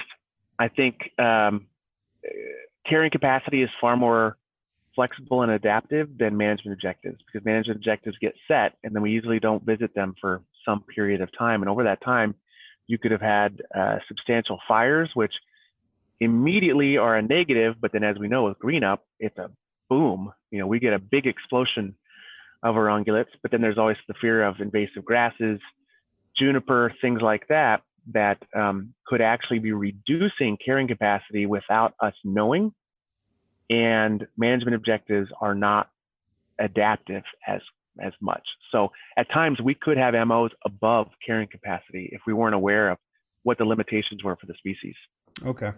I think carrying capacity is far more flexible and adaptive than management objectives because management objectives get set and then we usually don't visit them for some period of time. And over that time, you could have had substantial fires, which immediately are a negative, but then as we know with green up, it's a boom. We get a big explosion of our ungulates, but then there's always the fear of invasive grasses, juniper, things like that could actually be reducing carrying capacity without us knowing. And management objectives are not adaptive as much. So at times we could have MOs above carrying capacity if we weren't aware of what the limitations were for the species. Okay.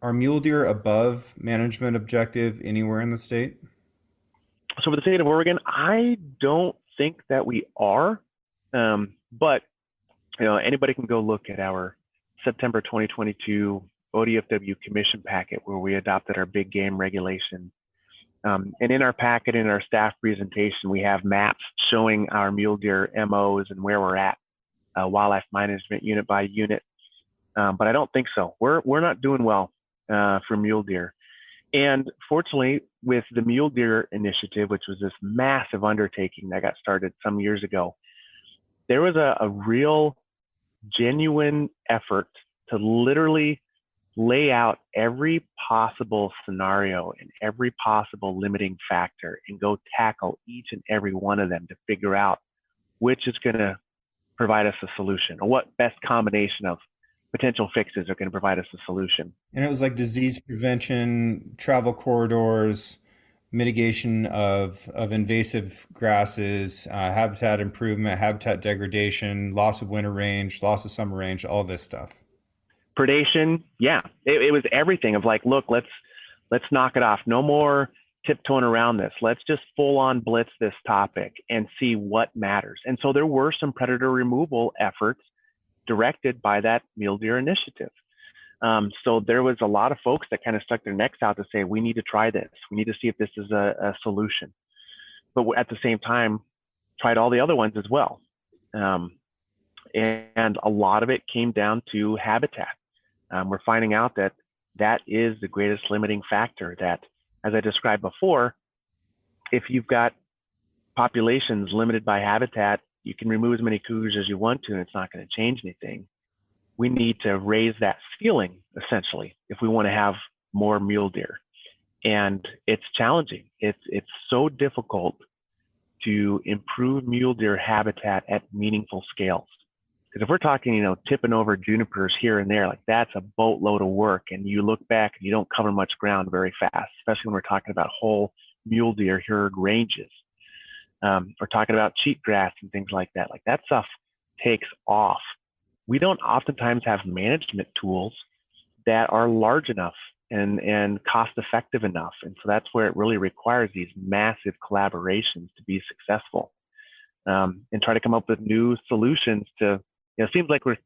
Are mule deer above management objective anywhere in the state? So for the state of Oregon, I don't think that we are, but anybody can go look at our September 2022 ODFW commission packet where we adopted our big game regulation. And in our packet, in our staff presentation, we have maps showing our mule deer MOs and where we're at, wildlife management unit by unit. But I don't think so. We're not doing well for mule deer. And fortunately, with the Mule Deer Initiative, which was this massive undertaking that got started some years ago, there was a real genuine effort to literally lay out every possible scenario and every possible limiting factor and go tackle each and every one of them to figure out which is going to provide us a solution or what best combination of potential fixes are going to provide us a solution. And it was like disease prevention, travel corridors, mitigation of invasive grasses, habitat improvement, habitat degradation, loss of winter range, loss of summer range, all this stuff. Predation, yeah, it was everything of like, look, let's knock it off. No more tiptoeing around this. Let's just full on blitz this topic and see what matters. And so there were some predator removal efforts directed by that Mule Deer Initiative. So there was a lot of folks that kind of stuck their necks out to say, we need to try this. We need to see if this is a solution. But at the same time, tried all the other ones as well. And a lot of it came down to habitat. We're finding out that is the greatest limiting factor, that, as I described before, if you've got populations limited by habitat, you can remove as many cougars as you want to, and it's not going to change anything. We need to raise that ceiling, essentially, if we want to have more mule deer. And it's challenging. It's so difficult to improve mule deer habitat at meaningful scales. Because if we're talking, tipping over junipers here and there, like that's a boatload of work. And you look back and you don't cover much ground very fast, especially when we're talking about whole mule deer herd ranges. We're talking about cheatgrass and things like that. Like that stuff takes off. We don't oftentimes have management tools that are large enough and cost effective enough. And so that's where it really requires these massive collaborations to be successful, and try to come up with new solutions to, it seems like we're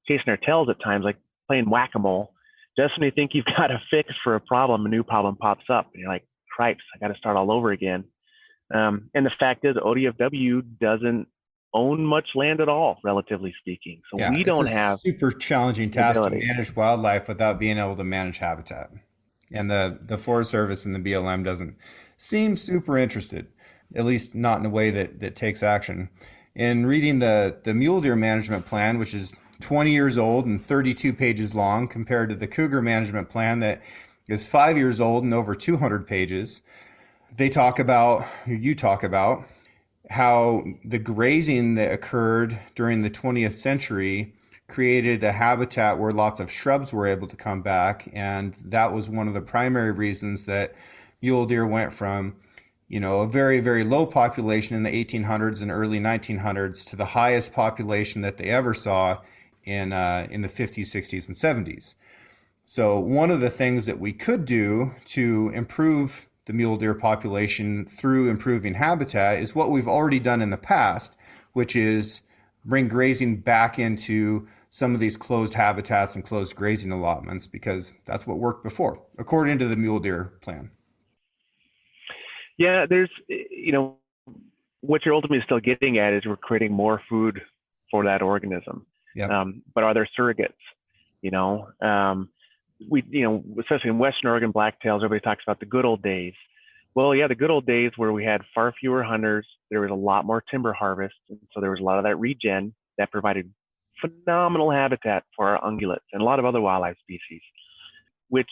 chasing our tails at times, like playing whack-a-mole. Just when you think you've got a fix for a problem, a new problem pops up and you're like, cripes, I got to start all over again. And the fact is ODFW doesn't own much land at all, relatively speaking. So Yeah, we don't have super challenging task to manage wildlife without being able to manage habitat. And the Forest Service and the BLM doesn't seem super interested, at least not in a way that takes action. In reading the mule deer management plan, which is 20 years old and 32 pages long, compared to the cougar management plan that is 5 years old and over 200 pages, you talk about how the grazing that occurred during the 20th century created a habitat where lots of shrubs were able to come back. And that was one of the primary reasons that mule deer went from, a very, very low population in the 1800s and early 1900s to the highest population that they ever saw in the 50s, 60s, and 70s. So one of the things that we could do to improve the mule deer population through improving habitat is what we've already done in the past, which is bring grazing back into some of these closed habitats and closed grazing allotments, because that's what worked before, according to the mule deer plan. Yeah, there's, what you're ultimately still getting at is we're creating more food for that organism. Yep. But are there surrogates? We, especially in Western Oregon blacktails, everybody talks about the good old days. Well, yeah, the good old days where we had far fewer hunters, there was a lot more timber harvest, and so there was a lot of that regen that provided phenomenal habitat for our ungulates and a lot of other wildlife species, which,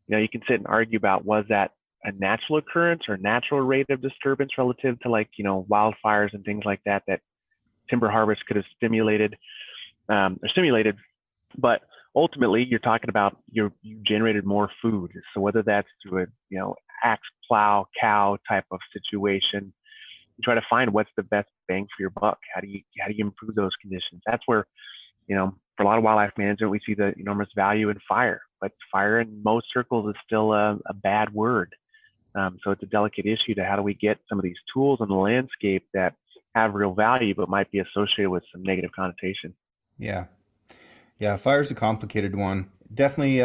you can sit and argue about, was that a natural occurrence or natural rate of disturbance relative to wildfires and things like that timber harvest could have stimulated, but ultimately you're talking about you generated more food. So whether that's through a axe plow cow type of situation, you try to find what's the best bang for your buck. How do you improve those conditions? That's where, for a lot of wildlife management, we see the enormous value in fire, but fire in most circles is still a bad word. So it's a delicate issue to how do we get some of these tools in the landscape that have real value but might be associated with some negative connotation. Yeah, fire's a complicated one. Definitely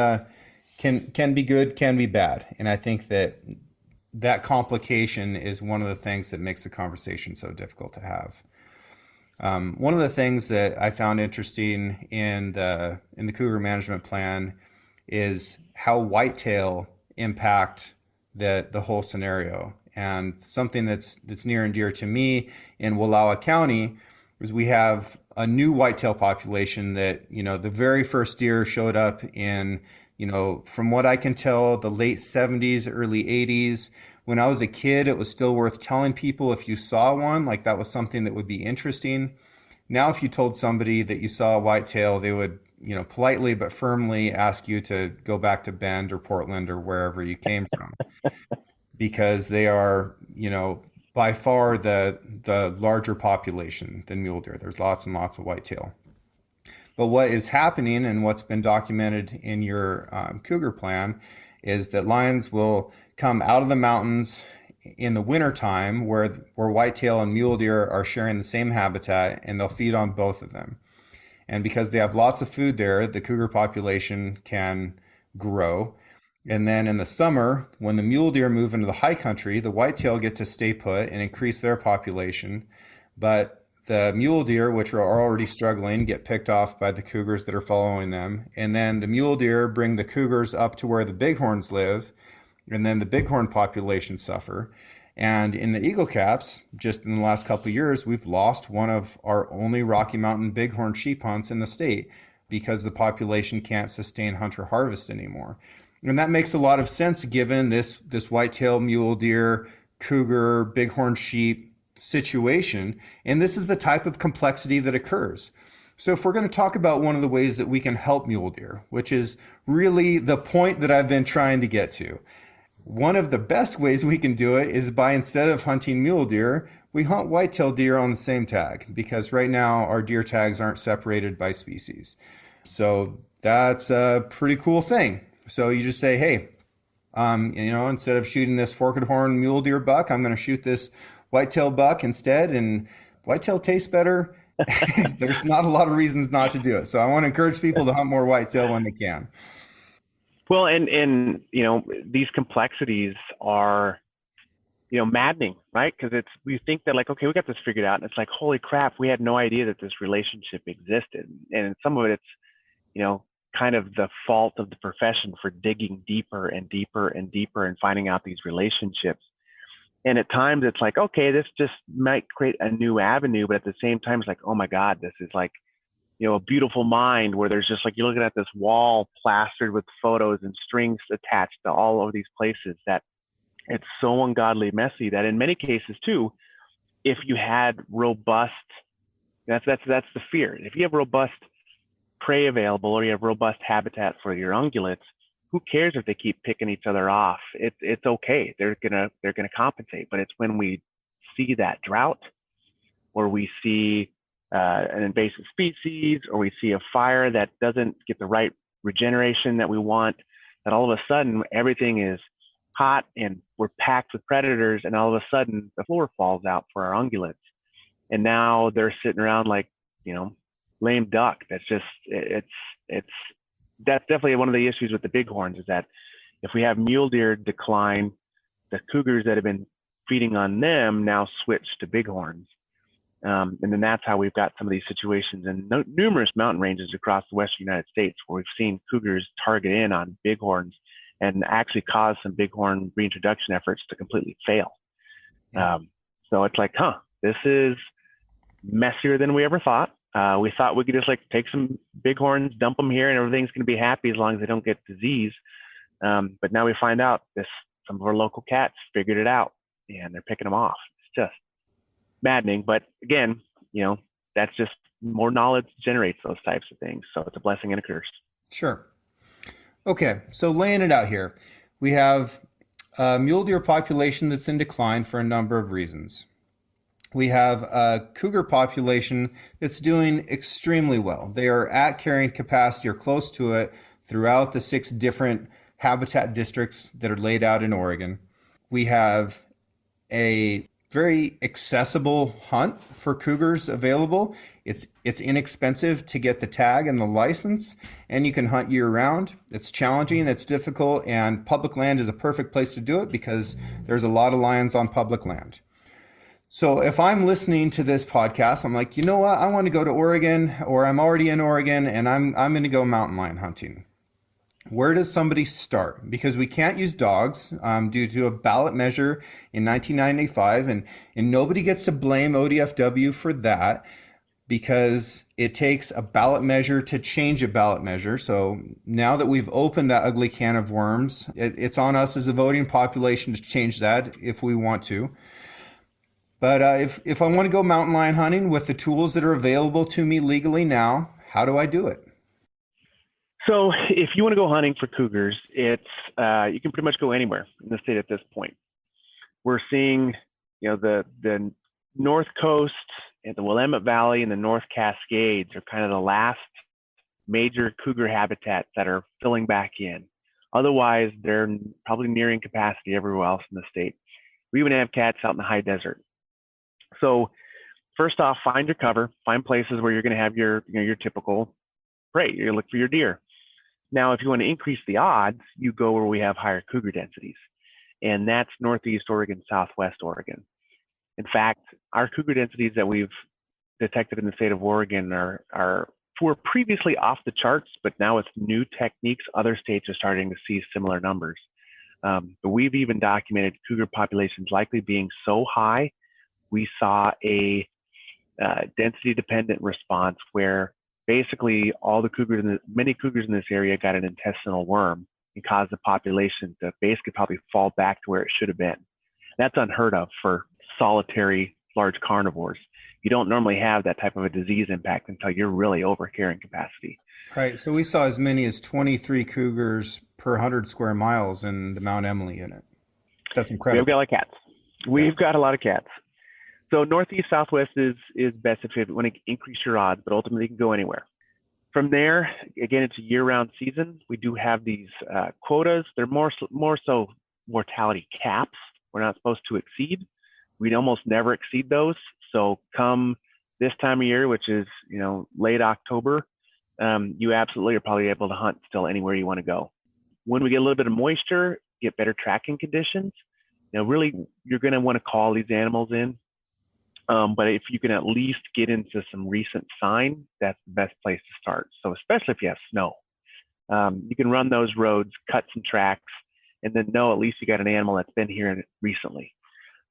can be good, can be bad. And I think that complication is one of the things that makes the conversation so difficult to have. One of the things that I found interesting in the cougar management plan is how whitetail impact the whole scenario. And something that's near and dear to me in Wallowa County is we have a new whitetail population that, the very first deer showed up in, from what I can tell, the late 70s, early 80s. When I was a kid, it was still worth telling people if you saw one, like that was something that would be interesting. Now, if you told somebody that you saw a whitetail, they would, politely but firmly ask you to go back to Bend or Portland or wherever you came from, because they are, by far the larger population than mule deer. There's lots and lots of whitetail. But what is happening and what's been documented in your cougar plan is that lions will come out of the mountains in the wintertime where whitetail and mule deer are sharing the same habitat, and they'll feed on both of them. And because they have lots of food there, the cougar population can grow. And then in the summer, when the mule deer move into the high country, the whitetail get to stay put and increase their population. But the mule deer, which are already struggling, get picked off by the cougars that are following them. And then the mule deer bring the cougars up to where the bighorns live, and then the bighorn populations suffer. And in the Eagle Caps, just in the last couple of years, we've lost one of our only Rocky Mountain bighorn sheep hunts in the state because the population can't sustain hunter harvest anymore. And that makes a lot of sense given this whitetail mule deer, cougar, bighorn sheep situation. And this is the type of complexity that occurs. So if we're going to talk about one of the ways that we can help mule deer, which is really the point that I've been trying to get to, one of the best ways we can do it is by, instead of hunting mule deer, we hunt whitetail deer on the same tag, because right now our deer tags aren't separated by species. So that's a pretty cool thing. So you just say, hey, instead of shooting this forked horn mule deer buck, I'm going to shoot this whitetail buck instead, and whitetail tastes better. There's not a lot of reasons not to do it. So I want to encourage people to hunt more whitetail when they can. Well, and these complexities are, maddening, right? Because we think that like, okay, we got this figured out, and it's like, holy crap, we had no idea that this relationship existed. And some of it, it's, kind of the fault of the profession for digging deeper and deeper and deeper and finding out these relationships. And at times it's like, okay, this just might create a new avenue, but at the same time, it's like, oh my God, this is like, a beautiful mind where there's just like, you're looking at this wall plastered with photos and strings attached to all of these places that it's so ungodly messy that in many cases too, if you had robust, that's the fear. If you have robust prey available or you have robust habitat for your ungulates, who cares if they keep picking each other off? It's okay. They're gonna compensate. But it's when we see that drought, or we see an invasive species, or we see a fire that doesn't get the right regeneration that we want, that all of a sudden everything is hot and we're packed with predators, and all of a sudden the floor falls out for our ungulates, and now they're sitting around like lame duck. That's just that's definitely one of the issues with the bighorns, is that if we have mule deer decline, the cougars that have been feeding on them now switch to bighorns. And then that's how we've got some of these situations in numerous mountain ranges across the western United States where we've seen cougars target in on bighorns and actually cause some bighorn reintroduction efforts to completely fail. So it's like, this is messier than we ever thought. We thought we could just like take some bighorns, dump them here, and everything's going to be happy as long as they don't get disease. But now we find out some of our local cats figured it out and they're picking them off. It's just maddening. But again, that's just more knowledge generates those types of things. So it's a blessing and a curse. Sure. Okay. So laying it out here, we have a mule deer population that's in decline for a number of reasons. We have a cougar population that's doing extremely well. They are at carrying capacity or close to it throughout the 6 different habitat districts that are laid out in Oregon. We have a very accessible hunt for cougars available. It's inexpensive to get the tag and the license, and you can hunt year round. It's challenging, it's difficult, and public land is a perfect place to do it because there's a lot of lions on public land. So if I'm listening to this podcast, I'm like, you know what? I want to go to Oregon, or I'm already in Oregon, and I'm going to go mountain lion hunting. Where does somebody start? Because we can't use dogs due to a ballot measure in 1995, and nobody gets to blame ODFW for that, because it takes a ballot measure to change a ballot measure. So now that we've opened that ugly can of worms, it's on us as a voting population to change that if we want to. But if I want to go mountain lion hunting with the tools that are available to me legally now, how do I do it? So if you want to go hunting for cougars, it's you can pretty much go anywhere in the state at this point. We're seeing, the North Coast and the Willamette Valley and the North Cascades are kind of the last major cougar habitats that are filling back in. Otherwise, they're probably nearing capacity everywhere else in the state. We even have cats out in the high desert. So first off, find your cover, find places where you're going to have your typical prey. You're going to look for your deer. Now, if you want to increase the odds, you go where we have higher cougar densities, and that's Northeast Oregon, Southwest Oregon. In fact, our cougar densities that we've detected in the state of Oregon are were previously off the charts, but now with new techniques, other states are starting to see similar numbers. But we've even documented cougar populations likely being so high, we saw a density-dependent response where basically many cougars in this area got an intestinal worm and caused the population to basically probably fall back to where it should have been. That's unheard of for solitary large carnivores. You don't normally have that type of a disease impact until you're really over carrying capacity. Right. So we saw as many as 23 cougars per 100 square miles in the Mount Emily unit. That's incredible. We've got a lot of cats. We've got a lot of cats. So northeast, southwest is best if you want to increase your odds, but ultimately you can go anywhere. From there, again, it's a year-round season. We do have these quotas. They're more so mortality caps we're not supposed to exceed. We'd almost never exceed those. So come this time of year, which is late October, you absolutely are probably able to hunt still anywhere you want to go. When we get a little bit of moisture, get better tracking conditions, really you're going to want to call these animals in. But if you can at least get into some recent sign, that's the best place to start. So especially if you have snow, you can run those roads, cut some tracks, and then know at least you got an animal that's been here recently.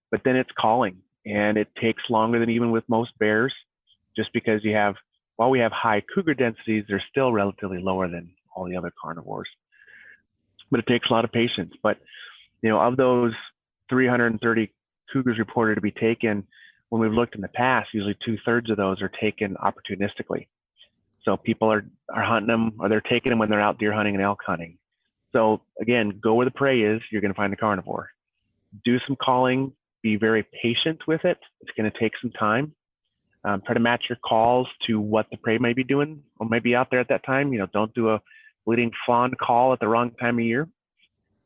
But then it's calling, and it takes longer than even with most bears, just because while we have high cougar densities, they're still relatively lower than all the other carnivores. But it takes a lot of patience. But of those 330 cougars reported to be taken, when we've looked in the past, usually 2/3 of those are taken opportunistically. So people are hunting them, or they're taking them when they're out deer hunting and elk hunting. So again, go where the prey is, you're going to find a carnivore. Do some calling, be very patient with it. It's going to take some time. Try to match your calls to what the prey may be doing or may be out there at that time. Don't do a bleeding fawn call at the wrong time of year.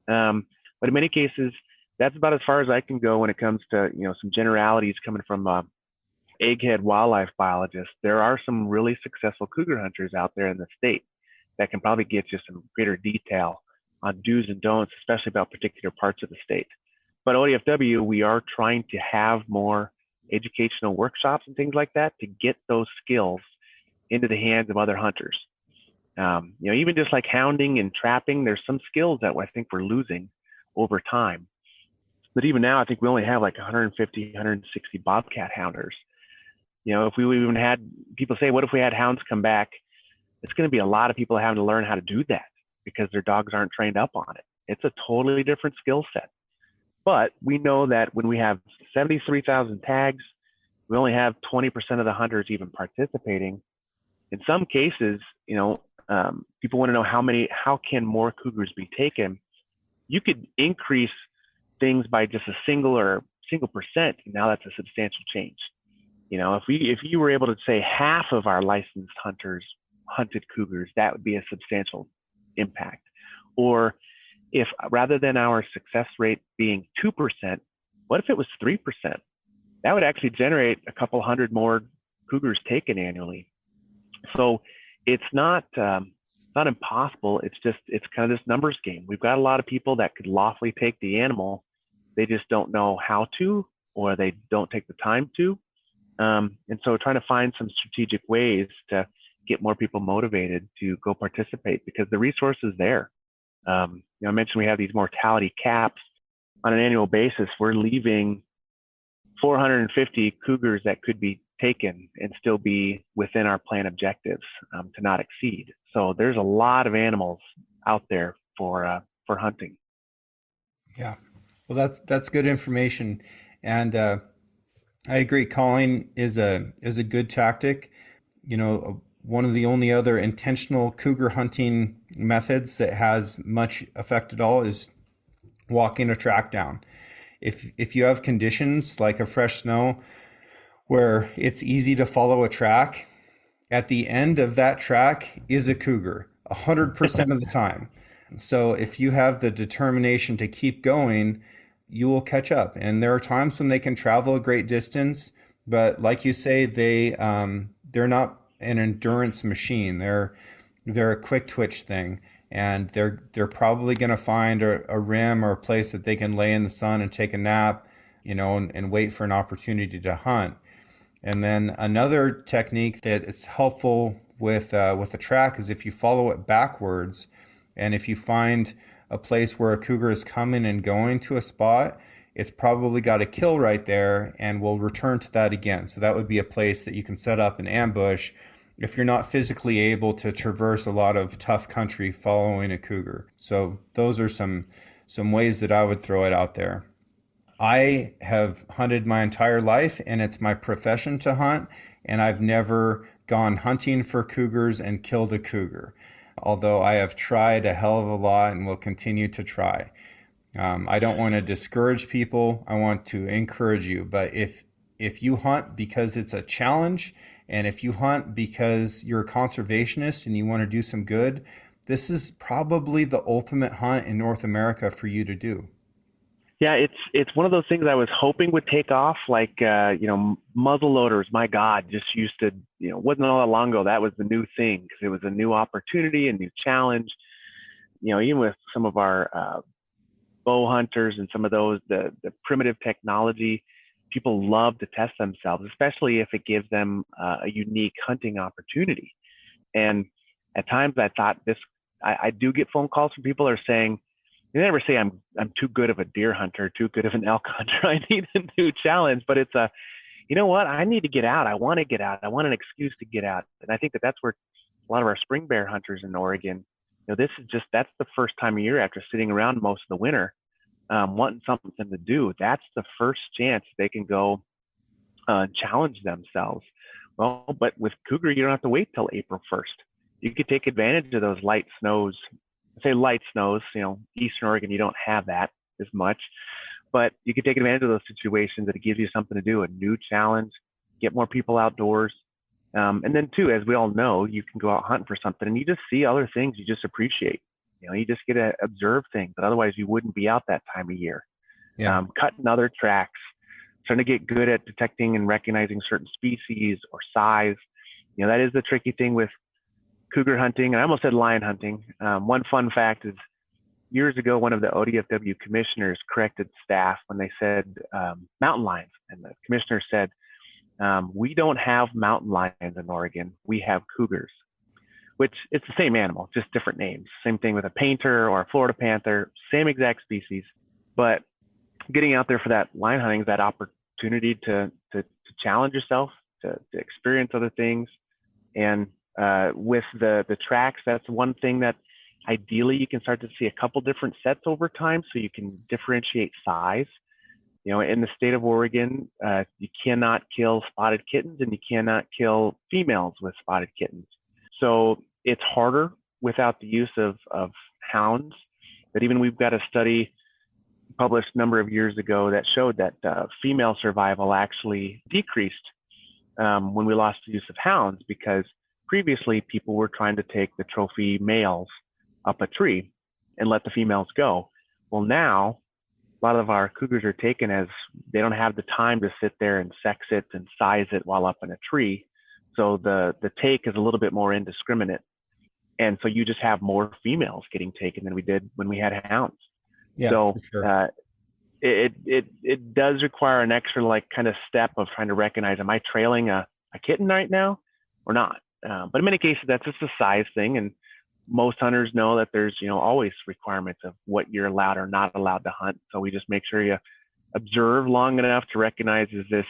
But in many cases, that's about as far as I can go when it comes to, some generalities coming from egghead wildlife biologists. There are some really successful cougar hunters out there in the state that can probably get you some greater detail on do's and don'ts, especially about particular parts of the state. But ODFW, we are trying to have more educational workshops and things like that to get those skills into the hands of other hunters. Even just like hounding and trapping, there's some skills that I think we're losing over time. But even now, I think we only have like 150, 160 bobcat hounders. If we even had people say, what if we had hounds come back? It's going to be a lot of people having to learn how to do that because their dogs aren't trained up on it. It's a totally different skill set. But we know that when we have 73,000 tags, we only have 20% of the hunters even participating. In some cases, people want to know how can more cougars be taken? You could increase things by just a single percent, and now that's a substantial change. If you were able to say half of our licensed hunters hunted cougars, that would be a substantial impact. Or if rather than our success rate being 2%, what if it was 3%? That would actually generate a couple hundred more cougars taken annually. So it's not impossible. It's kind of this numbers game. We've got a lot of people that could lawfully take the animal. They just don't know how to, or they don't take the time to. And so trying to find some strategic ways to get more people motivated to go participate because the resource is there. I mentioned we have these mortality caps on an annual basis. We're leaving 450 cougars that could be taken and still be within our plan objectives to not exceed. So there's a lot of animals out there for hunting. Yeah, well, that's good information, and I agree. Calling is a good tactic. One of the only other intentional cougar hunting methods that has much effect at all is walking a track down. If you have conditions like a fresh snow where it's easy to follow a track, at the end of that track is a cougar 100% of the time. So if you have the determination to keep going, you will catch up. And there are times when they can travel a great distance, but like you say, they're not an endurance machine. They're a quick twitch thing, and they're probably going to find a rim or a place that they can lay in the sun and take a nap, and wait for an opportunity to hunt. And then another technique that is helpful with a track is if you follow it backwards, and if you find a place where a cougar is coming and going to a spot, it's probably got a kill right there and will return to that again. So that would be a place that you can set up an ambush if you're not physically able to traverse a lot of tough country following a cougar. So those are some ways that I would throw it out there. I have hunted my entire life, and it's my profession to hunt, and I've never gone hunting for cougars and killed a cougar, although I have tried a hell of a lot and will continue to try. I don't want to discourage people. I want to encourage you. But if you hunt because it's a challenge, and if you hunt because you're a conservationist and you want to do some good, this is probably the ultimate hunt in North America for you to do. Yeah, it's one of those things I was hoping would take off. Like muzzle loaders. My God, just used to, wasn't all that long ago. That was the new thing because it was a new opportunity, a new challenge. Even with some of our bow hunters and some of those, the primitive technology, people love to test themselves, especially if it gives them a unique hunting opportunity. And at times I thought I do get phone calls from people that are saying, they never say I'm too good of a deer hunter, too good of an elk hunter. I need a new challenge, but it's you know what? I need to get out. I want to get out. I want an excuse to get out. And I think that's where a lot of our spring bear hunters in Oregon, that's the first time of year after sitting around most of the winter, wanting something to do. That's the first chance they can go challenge themselves. Well, but with cougar, you don't have to wait till April 1st. You could take advantage of those light snows. I say light snows, Eastern Oregon, you don't have that as much, but you could take advantage of those situations that it gives you something to do, a new challenge, get more people outdoors. And then too, as we all know, you can go out hunting for something and you just see other things you just appreciate. You just get to observe things that otherwise you wouldn't be out that time of year. Yeah. Cutting other tracks, trying to get good at detecting and recognizing certain species or size. That is the tricky thing with cougar hunting. And I almost said lion hunting. One fun fact is years ago, one of the ODFW commissioners corrected staff when they said mountain lions. And the commissioner said, we don't have mountain lions in Oregon. We have cougars, which it's the same animal, just different names. Same thing with a painter or a Florida panther, same exact species. But getting out there for that lion hunting is that opportunity to challenge yourself, to experience other things. And with the tracks, that's one thing that ideally you can start to see a couple different sets over time so you can differentiate size. In the state of Oregon, you cannot kill spotted kittens and you cannot kill females with spotted kittens. So it's harder without the use of hounds. But even we've got a study published a number of years ago that showed that female survival actually decreased when we lost the use of hounds, because previously people were trying to take the trophy males up a tree and let the females go. Well, now a lot of our cougars are taken as they don't have the time to sit there and sex it and size it while up in a tree. So the take is a little bit more indiscriminate. And so you just have more females getting taken than we did when we had hounds. Yeah, so for sure. It does require an extra kind of step of trying to recognize, am I trailing a kitten right now or not? But in many cases, that's just a size thing. And most hunters know that there's, always requirements of what you're allowed or not allowed to hunt. So we just make sure you observe long enough to recognize, is this,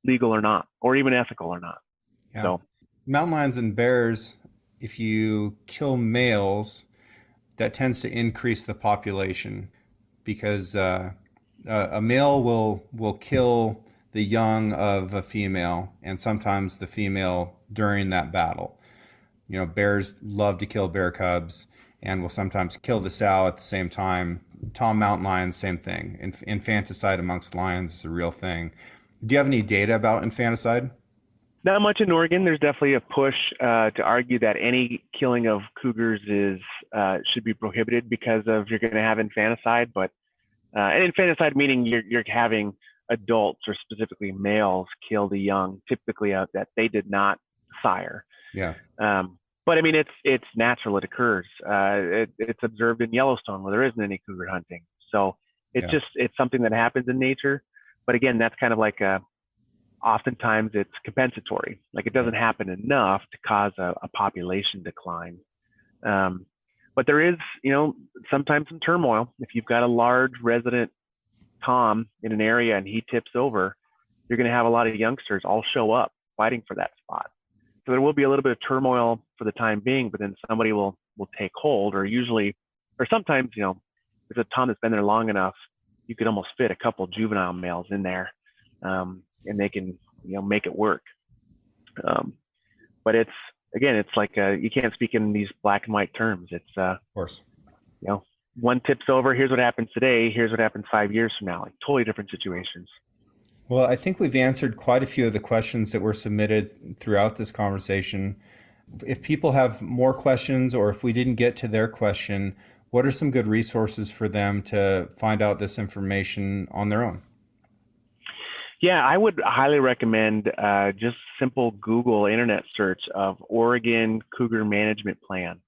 legal or not, or even ethical or not. Yeah. So mountain lions and bears, if you kill males, that tends to increase the population because a male will kill the young of a female and sometimes the female during that battle. Bears love to kill bear cubs and will sometimes kill the sow at the same time. Tall mountain lions, same thing. Infanticide amongst lions is a real thing. Do you have any data about infanticide? not much in Oregon. There's definitely a push to argue that any killing of cougars should be prohibited because of you're going to have infanticide. But and infanticide meaning you're having adults or specifically males kill the young, typically that they did not sire. Yeah. But I mean, it's natural. It occurs. It's observed in Yellowstone where there isn't any cougar hunting. So it's something that happens in nature. But again, that's kind of like oftentimes it's compensatory. Like it doesn't happen enough to cause a population decline. But there is, sometimes some turmoil. If you've got a large resident tom in an area and he tips over, you're going to have a lot of youngsters all show up fighting for that spot. So there will be a little bit of turmoil for the time being, but then somebody will take hold, or sometimes, if a tom that's been there long enough, you could almost fit a couple juvenile males in there, and they can, make it work. But it's like you can't speak in these black and white terms. It's of course, one tips over. Here's what happens today. Here's what happens 5 years from now. Like totally different situations. Well, I think we've answered quite a few of the questions that were submitted throughout this conversation. If people have more questions, or if we didn't get to their question, what are some good resources for them to find out this information on their own? Yeah, I would highly recommend just simple Google internet search of Oregon Cougar Management Plan.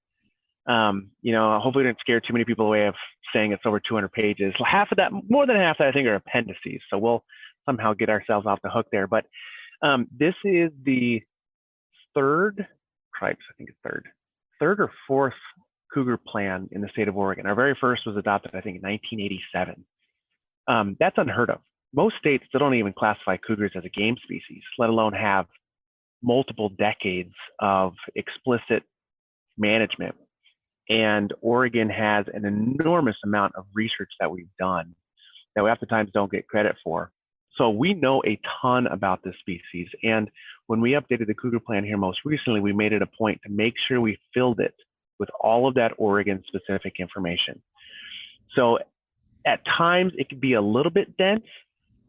Hopefully it didn't scare too many people away of saying it's over 200 pages. More than half that, I think, are appendices. So we'll somehow get ourselves off the hook there. But this is the third or fourth Cougar plan in the state of Oregon. Our very first was adopted, I think, in 1987. That's unheard of. Most states still don't even classify cougars as a game species, let alone have multiple decades of explicit management. And Oregon has an enormous amount of research that we've done that we oftentimes don't get credit for. So we know a ton about this species. And when we updated the Cougar plan here most recently, we made it a point to make sure we filled it with all of that Oregon specific information. So at times it can be a little bit dense,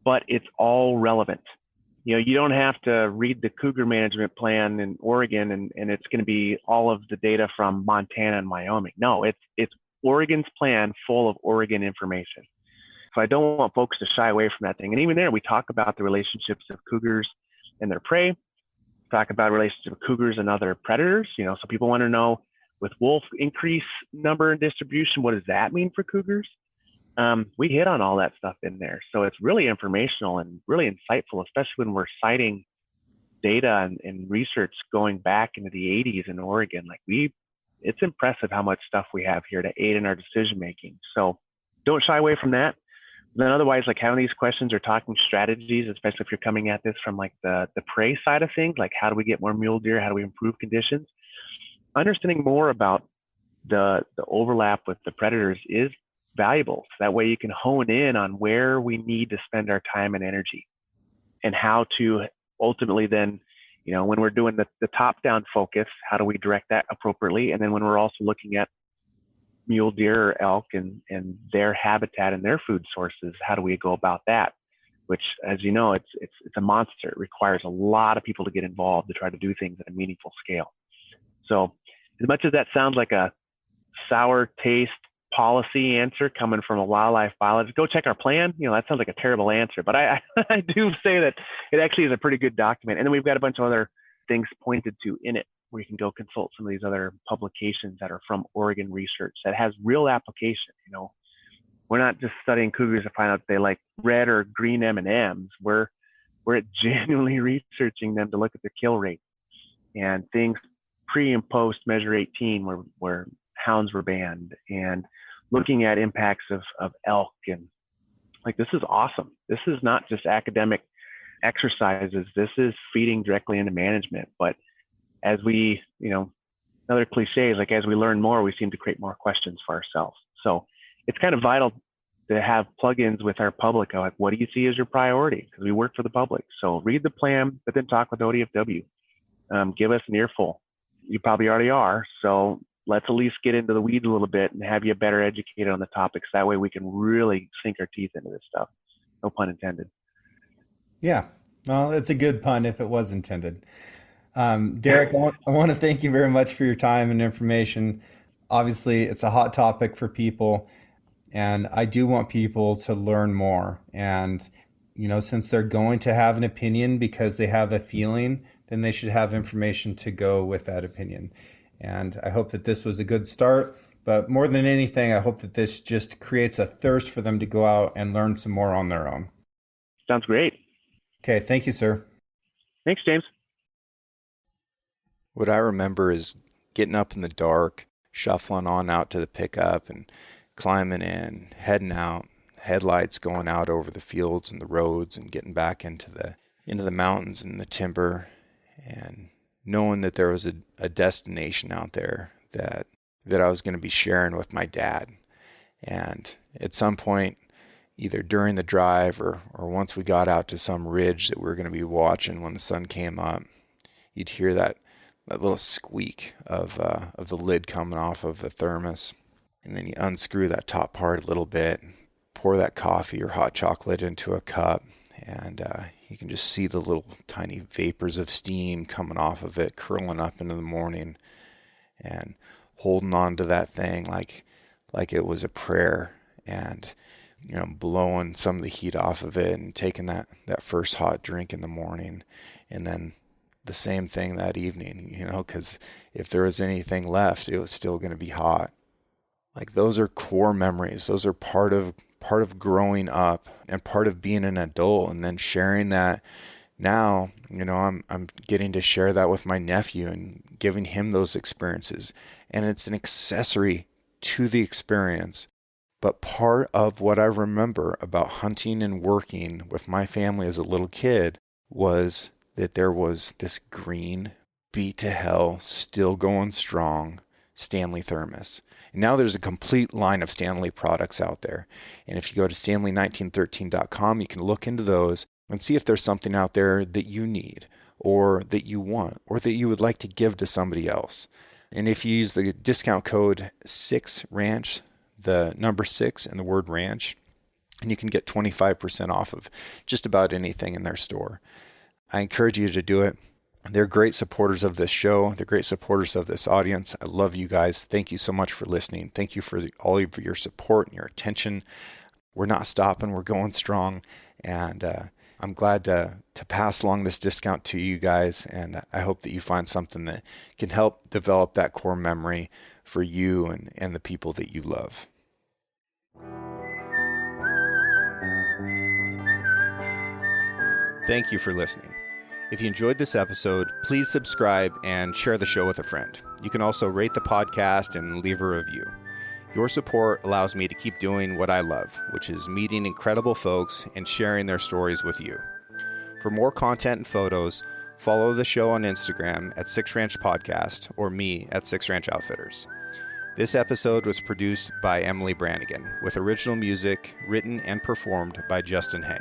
but it's all relevant. You don't have to read the Cougar management plan in Oregon and it's going to be all of the data from Montana and Wyoming. No, it's Oregon's plan full of Oregon information. So I don't want folks to shy away from that thing. And even there, we talk about the relationships of cougars and their prey, talk about relationship of cougars and other predators. So people want to know, with wolf increase number and distribution, what does that mean for cougars? We hit on all that stuff in there. So it's really informational and really insightful, especially when we're citing data and research going back into the 80s in Oregon. It's impressive how much stuff we have here to aid in our decision making. So don't shy away from that. Then otherwise, like having these questions or talking strategies, especially if you're coming at this from like the prey side of things, like how do we get more mule deer? How do we improve conditions? Understanding more about the overlap with the predators is valuable. So that way you can hone in on where we need to spend our time and energy, and how to ultimately then, when we're doing the top-down focus, how do we direct that appropriately? And then when we're also looking at mule deer or elk and their habitat and their food sources, how do we go about that? Which, as you know, it's a monster. It requires a lot of people to get involved to try to do things at a meaningful scale. So as much as that sounds like a sour taste policy answer coming from a wildlife biologist, go check our plan. That sounds like a terrible answer, but I do say that it actually is a pretty good document. And then we've got a bunch of other things pointed to in it where you can go consult some of these other publications that are from Oregon research that has real application. We're not just studying cougars to find out they like red or green M&Ms. We're genuinely researching them to look at their kill rate and things pre and post measure 18 where hounds were banned, and looking at impacts of elk. And this is awesome. This is not just academic exercises. This is feeding directly into management. But as we, another cliche is as we learn more, we seem to create more questions for ourselves. So it's kind of vital to have plugins with our public. Like, what do you see as your priority? Because we work for the public. So read the plan, but then talk with ODFW. Give us an earful. You probably already are. So let's at least get into the weeds a little bit and have you better educated on the topics. That way we can really sink our teeth into this stuff. No pun intended. Yeah. Well, it's a good pun if it was intended. Derek, I want to thank you very much for your time and information. Obviously, it's a hot topic for people, and I do want people to learn more. And, since they're going to have an opinion because they have a feeling, then they should have information to go with that opinion. And I hope that this was a good start. But more than anything, I hope that this just creates a thirst for them to go out and learn some more on their own. Sounds great. Okay. Thank you, sir. Thanks, James. What I remember is getting up in the dark, shuffling on out to the pickup and climbing in, heading out, headlights going out over the fields and the roads and getting back into the mountains and the timber, and knowing that there was a destination out there that I was going to be sharing with my dad. And at some point, either during the drive or once we got out to some ridge that we were going to be watching when the sun came up, you'd hear that little squeak of the lid coming off of the thermos. And then you unscrew that top part a little bit, pour that coffee or hot chocolate into a cup, and you can just see the little tiny vapors of steam coming off of it, curling up into the morning, and holding on to that thing like it was a prayer, and blowing some of the heat off of it and taking that first hot drink in the morning, and then the same thing that evening, because if there was anything left, it was still going to be hot. Like, those are core memories. Those are part of growing up and part of being an adult, and then sharing that. Now, I'm getting to share that with my nephew and giving him those experiences, and it's an accessory to the experience. But part of what I remember about hunting and working with my family as a little kid was that there was this green, beat to hell, still going strong Stanley thermos. And now there's a complete line of Stanley products out there. And if you go to stanley1913.com, you can look into those and see if there's something out there that you need, or that you want, or that you would like to give to somebody else. And if you use the discount code 6RANCH, the number 6 and the word ranch, and you can get 25% off of just about anything in their store. I encourage you to do it. They're great supporters of this show. They're great supporters of this audience. I love you guys. Thank you so much for listening. Thank you for all of your support and your attention. We're not stopping. We're going strong. And I'm glad to pass along this discount to you guys. And I hope that you find something that can help develop that core memory for you and the people that you love. Thank you for listening. If you enjoyed this episode, please subscribe and share the show with a friend. You can also rate the podcast and leave a review. Your support allows me to keep doing what I love, which is meeting incredible folks and sharing their stories with you. For more content and photos, follow the show on Instagram at 6Ranch Podcast or me at 6Ranch Outfitters. This episode was produced by Emily Brannigan, with original music written and performed by Justin Hay.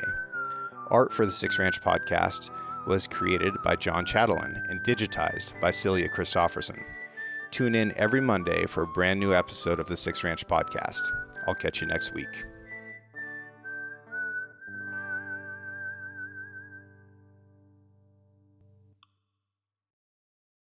Art for the 6Ranch Podcast was created by John Chatelain and digitized by Celia Christofferson. Tune in every Monday for a brand new episode of the 6Ranch Podcast. I'll catch you next week.